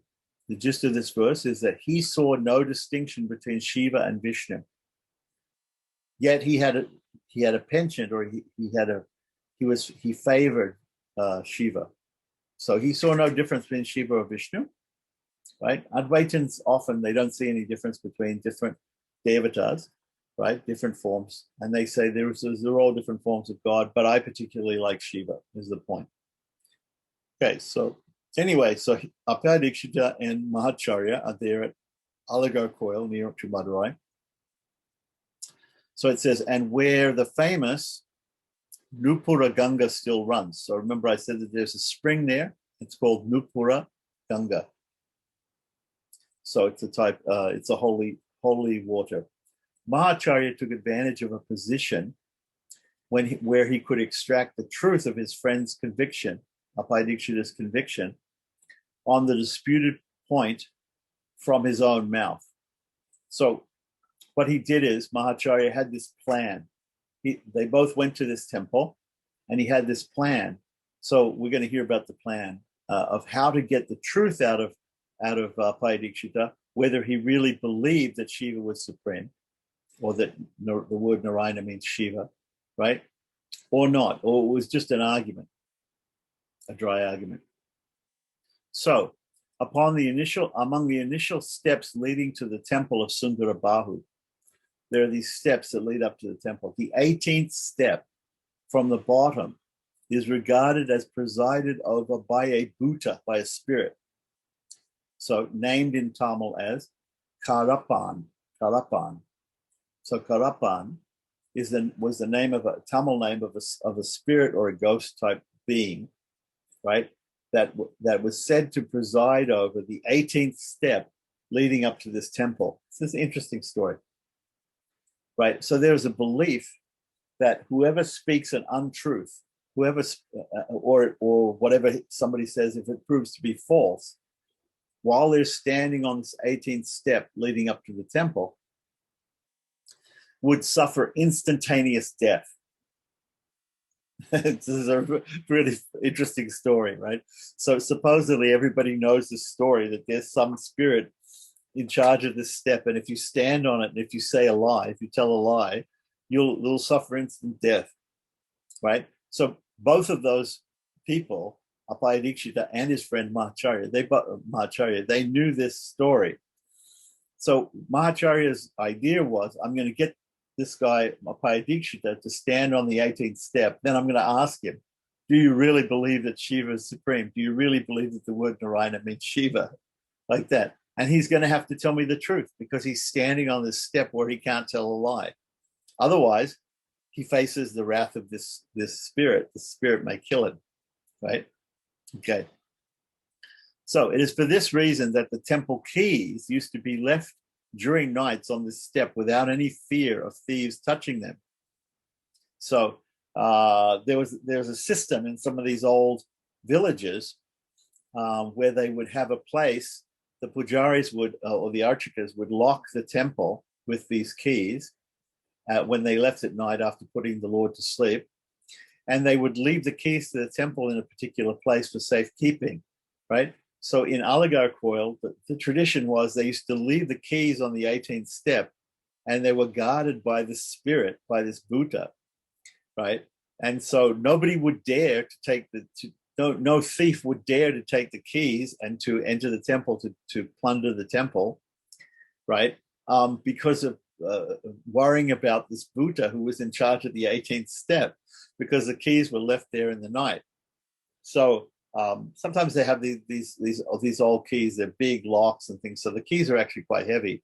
the gist of this verse is that he saw no distinction between Shiva and Vishnu. Yet he had a penchant, or he favored Shiva. So he saw no difference between Shiva or Vishnu, right? Advaitins often, they don't see any difference between different devatas, right? Different forms. And they say they're all different forms of God, but I particularly like Shiva, is the point. Okay, so anyway, so Apaya Dikshita and Mahacharya are there at Alagar Coil near to Madurai. So it says, and where the famous Nupura Ganga still runs. So remember I said that there's a spring there. It's called Nupura Ganga. So it's a holy water. Mahacharya took advantage of a position where he could extract the truth of his friend's conviction, Apaya Dikshita's conviction, on the disputed point from his own mouth. So what he did is Mahacharya had this plan. They both went to this temple, and he had this plan. So we're going to hear about the plan of how to get the truth out of Apaya Dikshita, whether he really believed that Shiva was supreme, or that the word Narayana means Shiva, right? Or not, or it was just an argument, a dry argument. So among the initial steps leading to the temple of Sundarabahu, there are these steps that lead up to the temple. The 18th step from the bottom is regarded as presided over by a Bhuta, by a spirit. So named in Tamil as Karapan. So Karapan was the name of a Tamil name of a spirit or a ghost type being, right? That was said to preside over the 18th step leading up to this temple. This is an interesting story, right? So there's a belief that whoever speaks an untruth, or whatever somebody says, if it proves to be false, while they're standing on this 18th step leading up to the temple, would suffer instantaneous death. This is a really interesting story, right? So supposedly everybody knows this story, that there's some spirit in charge of this step, and if you stand on it and if you say a lie, if you tell a lie, you'll suffer instant death, right? So both of those people, Apaya Dikshita and his friend Mahacharya, they knew this story. So Mahacharya's idea was, I'm going to get this guy, Apaya Dikshita, to stand on the 18th step. Then I'm going to ask him, do you really believe that Shiva is supreme? Do you really believe that the word Narayana means Shiva? Like that. And he's going to have to tell me the truth, because he's standing on this step where he can't tell a lie. Otherwise, he faces the wrath of this spirit. The spirit may kill him, right? Okay. So it is for this reason that the temple keys used to be left during nights on this step without any fear of thieves touching them. So there was a system in some of these old villages where they would have a place, the pujaris would, or the archakas would lock the temple with these keys when they left at night after putting the Lord to sleep. And they would leave the keys to the temple in a particular place for safekeeping, right? So in Alagar Coil, the tradition was they used to leave the keys on the 18th step, and they were guarded by this spirit, by this Bhuta, right? And so nobody would dare to take no thief would dare to take the keys and to enter the temple to plunder the temple, right? Because of worrying about this Bhuta who was in charge of the 18th step, because the keys were left there in the night. So sometimes they have these old keys, they're big locks and things. So the keys are actually quite heavy.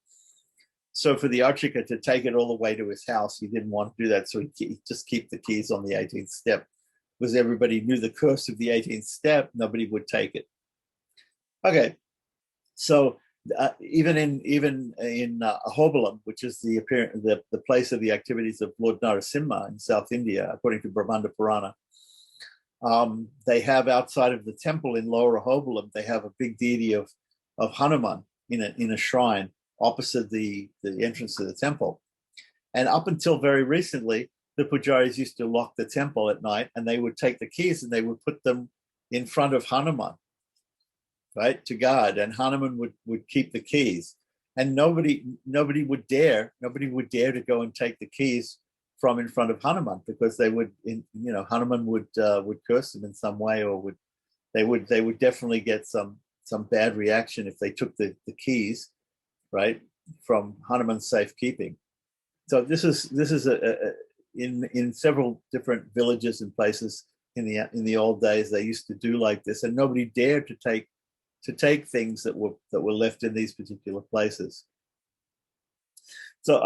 So for the archika to take it all the way to his house, he didn't want to do that. So he just keep the keys on the 18th step, because everybody knew the curse of the 18th step. Nobody would take it. Okay. So even in Ahobilam, which is the place of the activities of Lord Narasimha in South India, according to Brahmanda Purana, they have outside of the temple in Lower Ahobilam, they have a big deity of Hanuman in a shrine opposite the entrance to the temple. And up until very recently, the pujaris used to lock the temple at night, and they would take the keys and they would put them in front of Hanuman. right, to guard, and Hanuman would keep the keys, and nobody would dare to go and take the keys from in front of Hanuman, because they would, Hanuman would curse them in some way, or they would definitely get some bad reaction if they took the keys, right, from Hanuman's safekeeping. So this is in several different villages and places in the old days, they used to do like this, and nobody dared to take things that were left in these particular places. So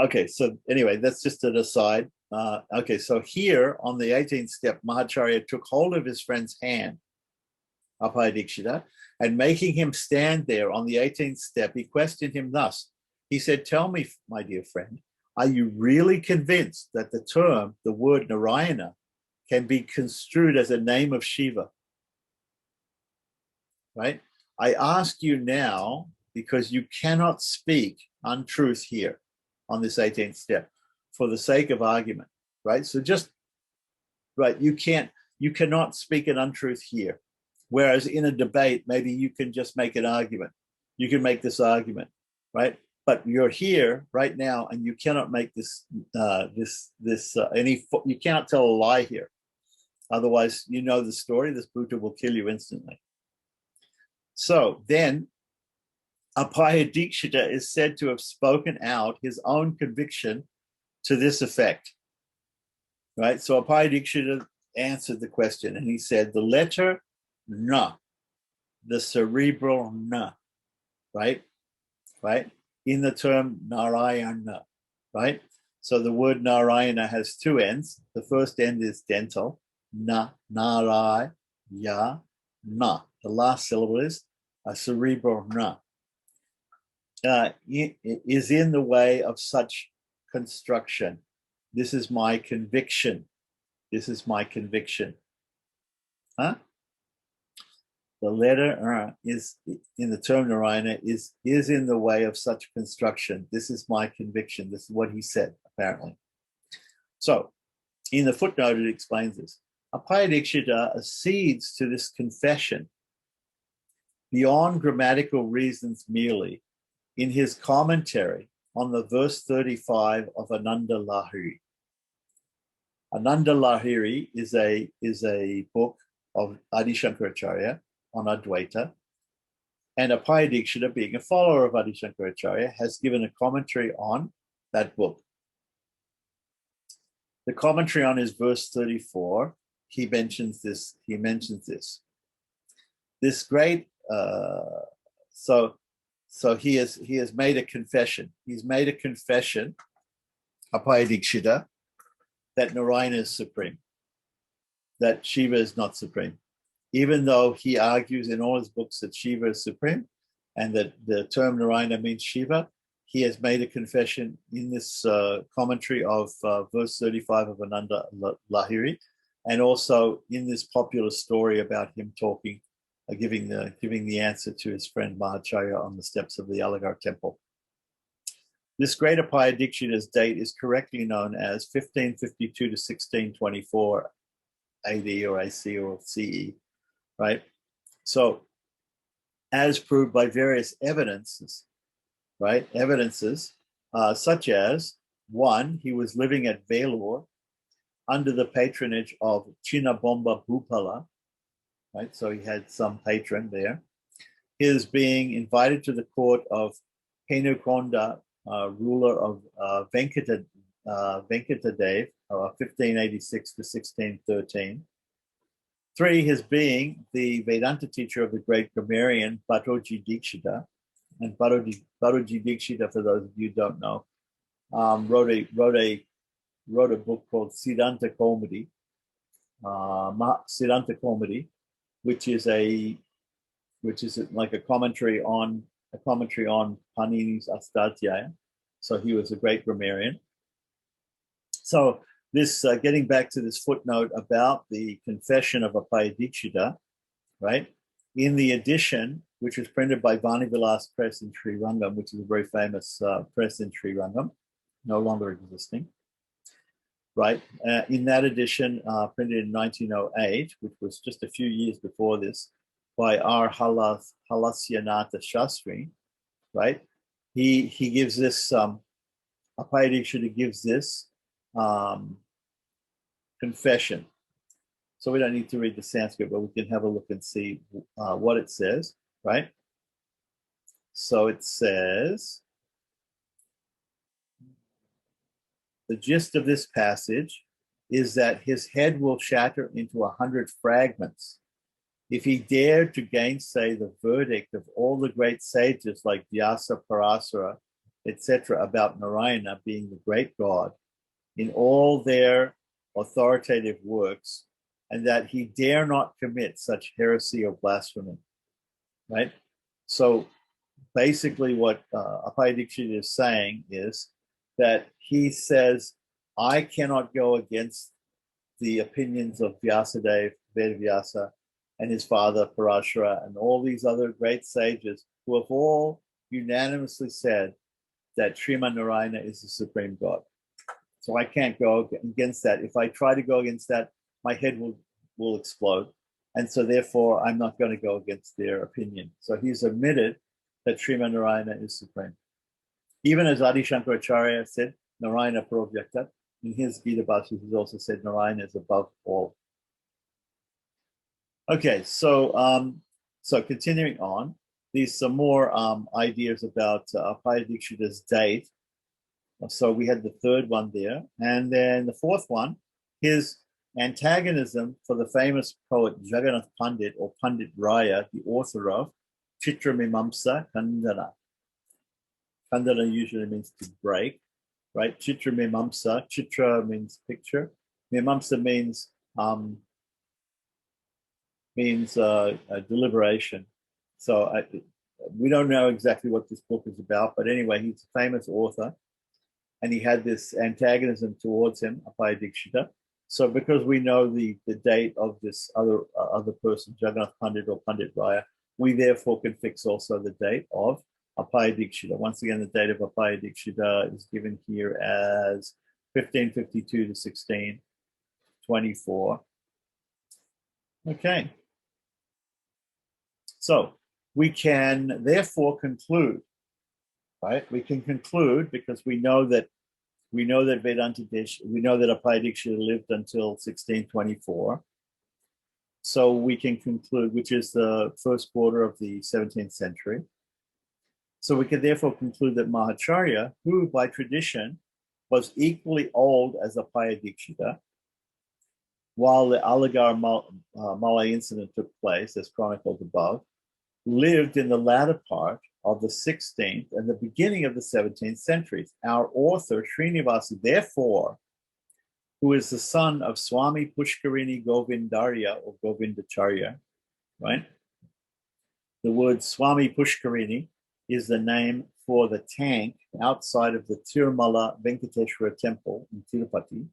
anyway, that's just an aside. So here on the 18th step, Mahacharya took hold of his friend's hand, Abhayadikshita, and making him stand there on the 18th step, he questioned him thus. He said, "Tell me, my dear friend, are you really convinced that the word Narayana, can be construed as a name of Shiva?" Right? I ask you now because you cannot speak untruth here on this 18th step for the sake of argument, right? So you cannot speak an untruth here. Whereas in a debate, maybe you can just make an argument. You can make this argument, right? But you're here right now, and you cannot make you cannot tell a lie here. Otherwise, you know the story, this Bhuta will kill you instantly. So then, Abhayadikshita is said to have spoken out his own conviction to this effect, right? So Abhayadikshita answered the question, and he said, the letter na, the cerebral na, right? In the term Narayana, right? So the word Narayana has two ends. The first end is dental, na, Narayana, na. The last syllable is a cerebral na. Is in the way of such construction. This is my conviction. This is my conviction. Huh? The letter is in the term Narayana is in the way of such construction. This is my conviction. This is what he said, apparently. So in the footnote, it explains this. Abhayadikshita accedes to this confession beyond grammatical reasons merely in his commentary on the verse 35 of Ananda Lahiri. Ananda Lahiri is a book of Adi Shankaracharya on Advaita, and Abhayadikshita, being a follower of Adi Shankaracharya, has given a commentary on that book. The commentary on his verse 34, he mentions this. This great so he has made a confession. He's made a confession, Abhayadikshita, that Narayana is supreme, that Shiva is not supreme. Even though he argues in all his books that Shiva is supreme and that the term Narayana means Shiva, he has made a confession in this commentary of verse 35 of Ananda Lahiri, and also in this popular story about him talking, giving the answer to his friend Mahacharya on the steps of the Alagar temple. This great Abhayadikshita's date is correctly known as 1552 to 1624 AD or AC or CE, right? So, as proved by various evidences, right? Such as, one, he was living at Velur under the patronage of Chinnabomba Bhupala, right? So he had some patron there. His being invited to the court of Penukonda, ruler of Venkatadev, 1586 to 1613. Three, his being the Vedanta teacher of the great grammarian Bhattoji Dikshita. And Bhattoji Dikshita, for those of you who don't know, wrote a book called Siddhanta Kaumudi, which is like a commentary on Panini's Astadhyaya. So he was a great grammarian. So this, getting back to this footnote about the confession of Abhayadikshita, right? In the edition, which was printed by Vanivilas Press in Srirangam, which is a very famous press in Srirangam, no longer existing, right? In that edition, printed in 1908, which was just a few years before this, by our Halasyanatha Shastri, right? He gives this, Apayadikshita gives this confession. So we don't need to read the Sanskrit, but we can have a look and see what it says, right? So it says, the gist of this passage is that his head will shatter into 100 fragments if he dared to gainsay the verdict of all the great sages like Vyasa, Parasara, etc., about Narayana being the great God in all their authoritative works, and that he dare not commit such heresy or blasphemy, right? So basically what Apayadikshita is saying is that he says, I cannot go against the opinions of Vyasadeva, Vedavyasa, and his father Parashara, and all these other great sages who have all unanimously said that Sriman Narayana is the supreme God. So I can't go against that. If I try to go against that, my head will explode. And so therefore, I'm not going to go against their opinion. So he's admitted that Sriman Narayana is supreme. Even as Adi Shankaracharya said, Narayana Paravyakta, in his Gita Bhashya, he's also said Narayana is above all. Okay, so continuing on, these some more ideas about Apayadikshita's date. So we had the third one there. And then the fourth one, his antagonism for the famous poet Jagannath Pandit, or Pandit Raya, the author of Chitra Mimamsa Khandana. Khandana usually means to break, right? Chitra Mimamsa. Chitra means picture. Mimamsa means deliberation. So we don't know exactly what this book is about, but anyway, he's a famous author, and he had this antagonism towards him, Apayadikshita. So because we know the date of this other person, Jagannath Pandit or Pandit Raya, we therefore can fix also the date of Apayadikshita. Once again, the date of Apayadikshita is given here as 1552 to 1624. Okay. So we can therefore conclude, right? We can conclude because we know that Apayadikshita lived until 1624. So we can conclude, which is the first quarter of the 17th century. So we can therefore conclude that Mahacharya, who by tradition was equally old as Apayadikshita, while the Aligarh Malay incident took place, as chronicled above, lived in the latter part of the 16th and the beginning of the 17th centuries. Our author, Srinivasa, therefore, who is the son of Swami Pushkarini Govindarya or Govindacharya, right? The word Swami Pushkarini is the name for the tank outside of the Tirumala Venkateshwara temple in Tirupati,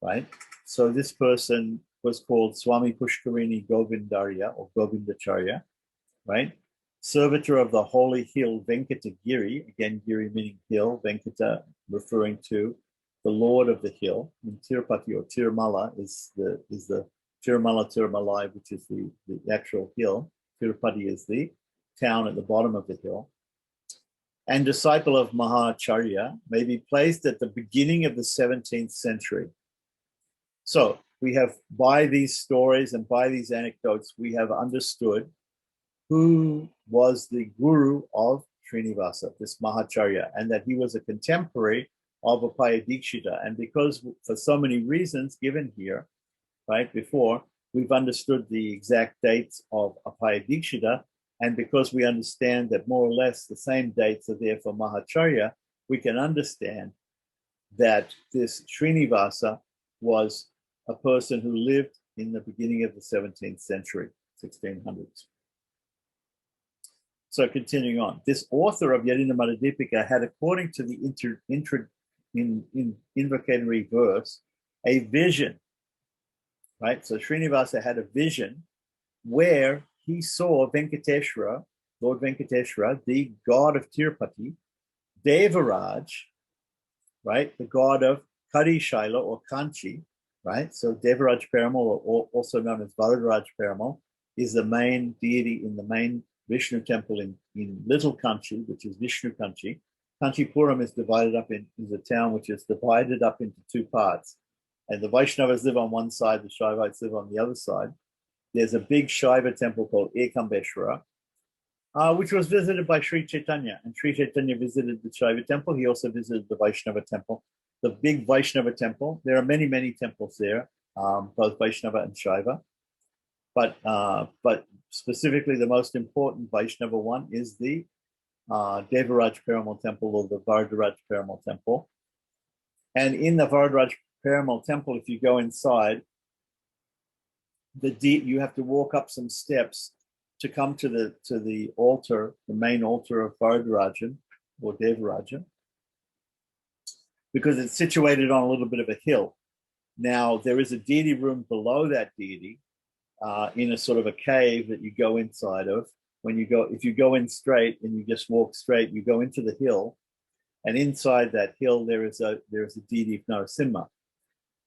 right? So this person was called Swami Pushkarini Govindarya or Govindacharya, right? Servitor of the holy hill Venkatagiri, again, Giri meaning hill, Venkata referring to the Lord of the hill. In Tirupati or Tirumala is the Tirumalai, which is the actual hill. Tirupati is the town at the bottom of the hill. And disciple of Mahacharya, may be placed at the beginning of the 17th century. So we have, by these stories and by these anecdotes, we have understood who was the guru of Srinivasa, this Mahacharya, and that he was a contemporary of Apayadikshita. And because for so many reasons given here, right, before, we've understood the exact dates of Apayadikshita, and because we understand that more or less the same dates are there for Mahacharya, we can understand that this Srinivasa was a person who lived in the beginning of the 17th century, 1600s. So continuing on, this author of Yatindramata Dipika had, according to the invocatory verse, a vision, right? So Srinivasa had a vision where he saw Venkateshwara, Lord Venkateshwara, the god of Tirupati, Devaraj, right? The god of Karishaila or Kanchi, right? So Devaraj Perumal, or also known as Varadaraj Perumal, is the main deity in the main Vishnu temple in Little Kanchi, which is Vishnu Kanchi. Kanchipuram is divided up is a town which is divided up into two parts. And the Vaishnavas live on one side, the Shaivites live on the other side. There's a big Shaiva temple called Ekambeshwara, which was visited by Sri Chaitanya. And Sri Chaitanya visited the Shaiva temple. He also visited the Vaishnava temple, the big Vaishnava temple. There are many, many temples there, both Vaishnava and Shaiva. But specifically, the most important Vaishnava one is the Devaraj Perumal temple, or the Varadaraj Perumal temple. And in the Varadaraj Perumal temple, if you go inside, you have to walk up some steps to come to the altar, the main altar of Varadarajan or Devaraja, because it's situated on a little bit of a hill. Now, there is a deity room below that deity, in a sort of a cave that you go inside of. If you go in straight and you just walk straight, you go into the hill, and inside that hill there is a deity of Narasimha.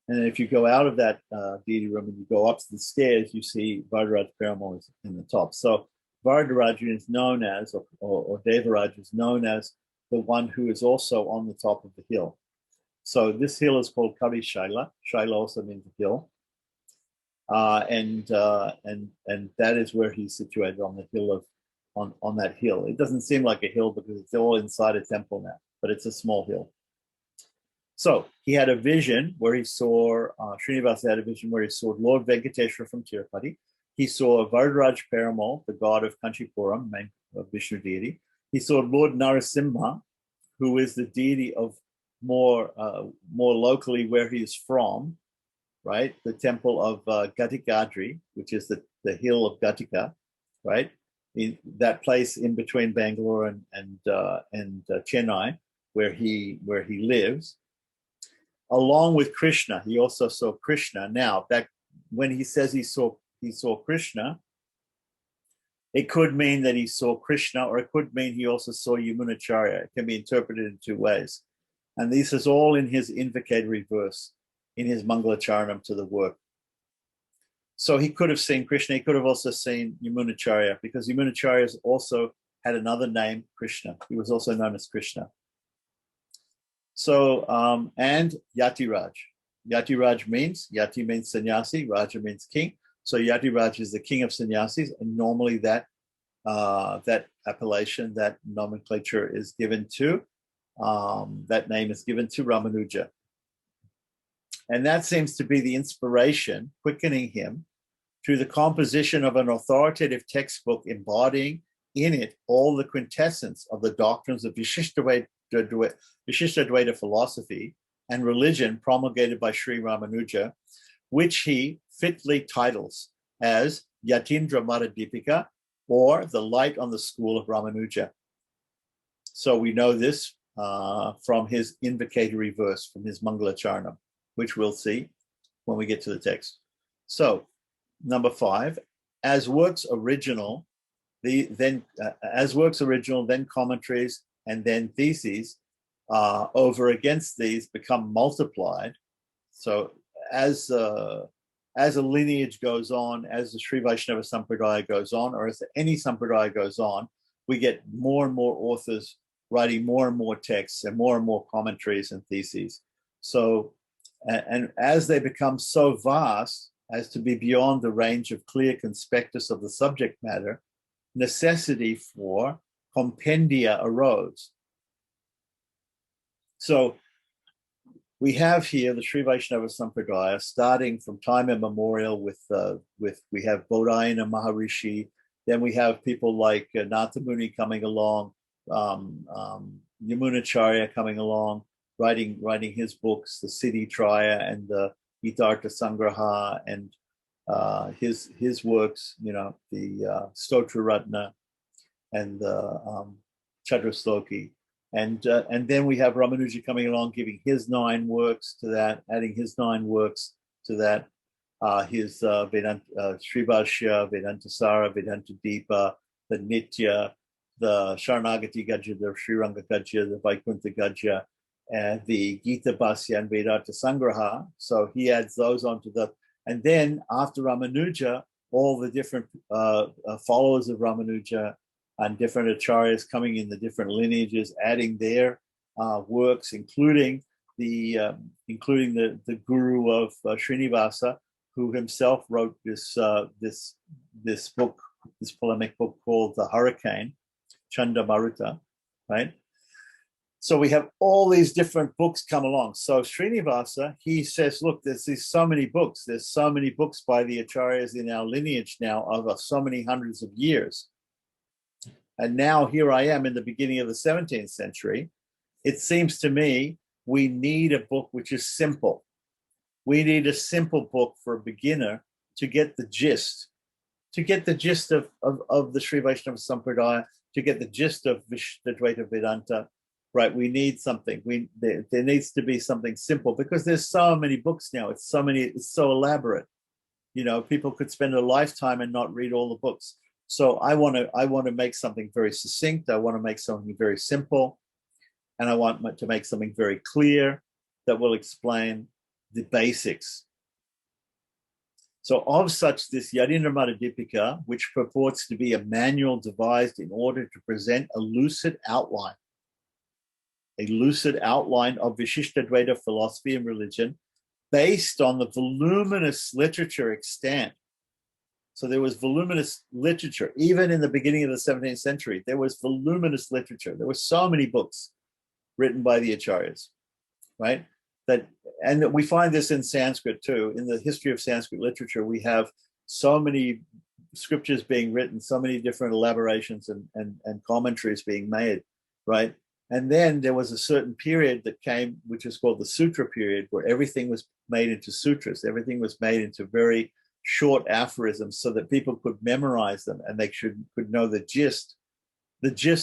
And then if you go out of that deity room and you go up the stairs, you see Varadaraj Perumal is in the top. So Varadarajan is known as, or Devaraj is known as, the one who is also on the top of the hill. So this hill is called Kari Shaila. Shaila also means hill. And that is where he's situated, on the hill of on that hill. It doesn't seem like a hill because it's all inside a temple now, but it's a small hill. So he had a vision where he saw, Srinivasa had a vision where he saw Lord Venkateshwara from Tirupati. He saw Varadaraj Perumal, the god of Kanchipuram, main Vishnu deity. He saw Lord Narasimha, who is the deity of more locally where he is from, right? The temple of Gatikadri, which is the hill of Gatika, right? In that place in between Bangalore and Chennai, where he lives. Along with Krishna, he also saw Krishna. Now, that when he says he saw Krishna, it could mean that he saw Krishna, or it could mean he also saw Yamunacharya. It can be interpreted in two ways. And this is all in his invocatory verse, in his Mangalacharanam to the work. So he could have seen Krishna. He could have also seen Yamunacharya, because Yamunacharya also had another name, Krishna. He was also known as Krishna. So, and Yatiraj. Yatiraj means, Yati means sannyasi, Raja means king. So Yatiraj is the king of sannyasis, and normally that appellation, that nomenclature is given to, that name is given to Ramanuja. And that seems to be the inspiration, quickening him through the composition of an authoritative textbook embodying in it all the quintessence of the doctrines of Vishishtadvaita philosophy and religion promulgated by Sri Ramanuja, which he fitly titles as Yatindramata Dipika, or the light on the school of Ramanuja. So we know this from his invocatory verse, from his Mangalacharanam, which we'll see when we get to the text. So, number 5, as works original, then commentaries, and then theses over against these become multiplied. So as a lineage goes on, as the Sri Vaishnava Sampradaya goes on, or as any Sampradaya goes on, we get more and more authors writing more and more texts and more commentaries and theses. So, and as they become so vast as to be beyond the range of clear conspectus of the subject matter, necessity for compendia arose. So we have here the Sri Vaishnava Sampradaya starting from time immemorial with we have Bodhayana Maharishi, then we have people like Nathamuni coming along, Yamunacharya coming along, writing his books, the Siddhi Traya and the Vitartha Sangraha, and his works, the Stotra Ratna and the Chadrasloki. And then we have Ramanuja coming along, giving his 9 works to that, adding his 9 works to that, his Vedanta, Srivashya, Vedanta Sara, Vedanta Deepa, the Nitya, the Sharanagati Gajya, the Sriranga Gajya, the Vaikuntha Gajya, and the Gita Bhasya and Vedanta Sangraha. So he adds those onto and then after Ramanuja, all the different followers of Ramanuja and different acharyas coming in the different lineages, adding their works, including the guru of Srinivasa, who himself wrote this book, this polemic book called The Hurricane, Chandramaruta, right? So we have all these different books come along. So Srinivasa, he says, look, there's so many books. There's so many books by the acharyas in our lineage now over so many hundreds of years. And now here I am in the beginning of the 17th century. It seems to me we need a book which is simple. We need a simple book for a beginner to get the gist, of the Sri Vaishnava Sampradaya, to get the gist of Vishishtadvaita Vedanta. Right, we need something. There needs to be something simple, because there's so many books now. It's so elaborate. You know, people could spend a lifetime and not read all the books. So I want to make something very succinct. I want to make something very simple, and I want to make something very clear that will explain the basics. So of such, this Yatindramata Dipika, which purports to be a manual devised in order to present a lucid outline of Vishishtadvaita philosophy and religion based on the voluminous literature extant. So there was voluminous literature. Even in the beginning of the 17th century, there was voluminous literature. There were so many books written by the acharyas, right? And we find this in Sanskrit too. In the history of Sanskrit literature, we have so many scriptures being written, so many different elaborations and commentaries being made, right? And then there was a certain period that came, which is called the Sutra Period, where everything was made into sutras. Everything was made into very short aphorisms so that people could memorize them and they could know the gist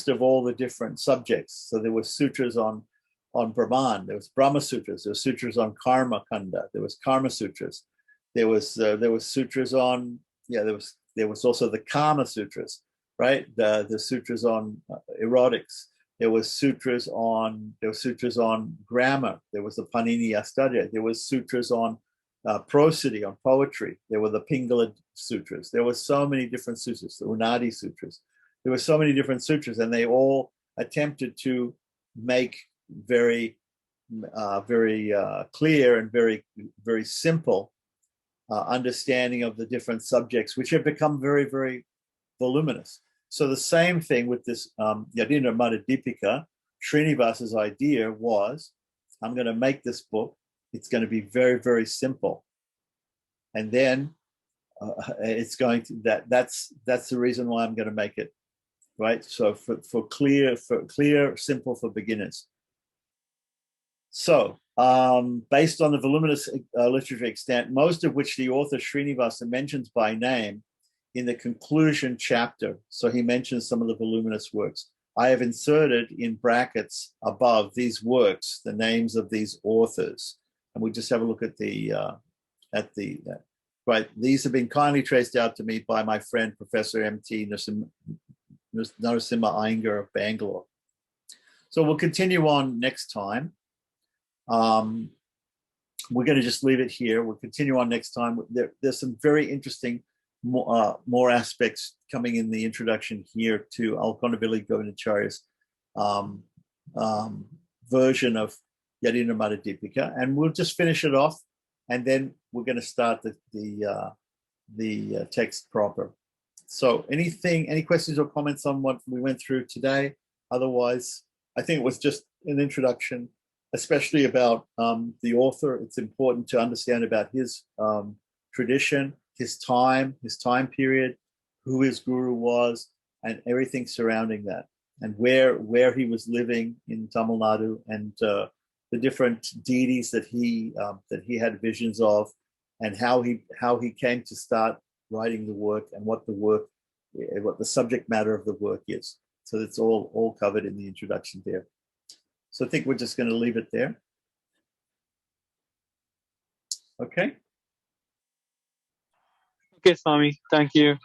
of all the different subjects. So there were sutras on Brahman, there was Brahma Sutras, there were sutras on Karma Kanda, there was Karma Sutras, there was sutras on, there was also the Kama Sutras, right? The sutras on erotics. There was sutras on grammar. There was the Panini Astadhya. There was sutras on prosody, on poetry. There were the Pingala Sutras. There were so many different sutras, the Unadi Sutras. There were so many different sutras, and they all attempted to make very clear and very, very simple understanding of the different subjects, which have become very, very voluminous. So the same thing with this Yatindramata Dipika. Srinivasa's idea was, I'm going to make this book. It's going to be very, very simple, and then it's going to that's the reason why I'm going to make it, right? So for clear, simple for beginners. So based on the voluminous literature extant, most of which the author Srinivasa mentions by name in the conclusion chapter. So he mentions some of the voluminous works. I have inserted in brackets above these works the names of these authors, and we just have a look at right. These have been kindly traced out to me by my friend Professor M.T. Narasimha Iyengar of Bangalore. So we'll continue on next time. We're going to just leave it here. We'll continue on next time. There's some very interesting more aspects coming in the introduction here to Alkondabilly Govindacharya's version of Yatindramata Dipika, and we'll just finish it off, and then we're going to start the text proper. So any questions or comments on what we went through today? Otherwise, I think it was just an introduction, especially about the author. It's important to understand about his tradition, his time period, who his guru was, and everything surrounding that, and where he was living in Tamil Nadu, and the different deities that he had visions of, and how he came to start writing the work, and what the subject matter of the work is. So it's all covered in the introduction there. So I think we're just going to leave it there. Okay. Okay, Swami. Thank you.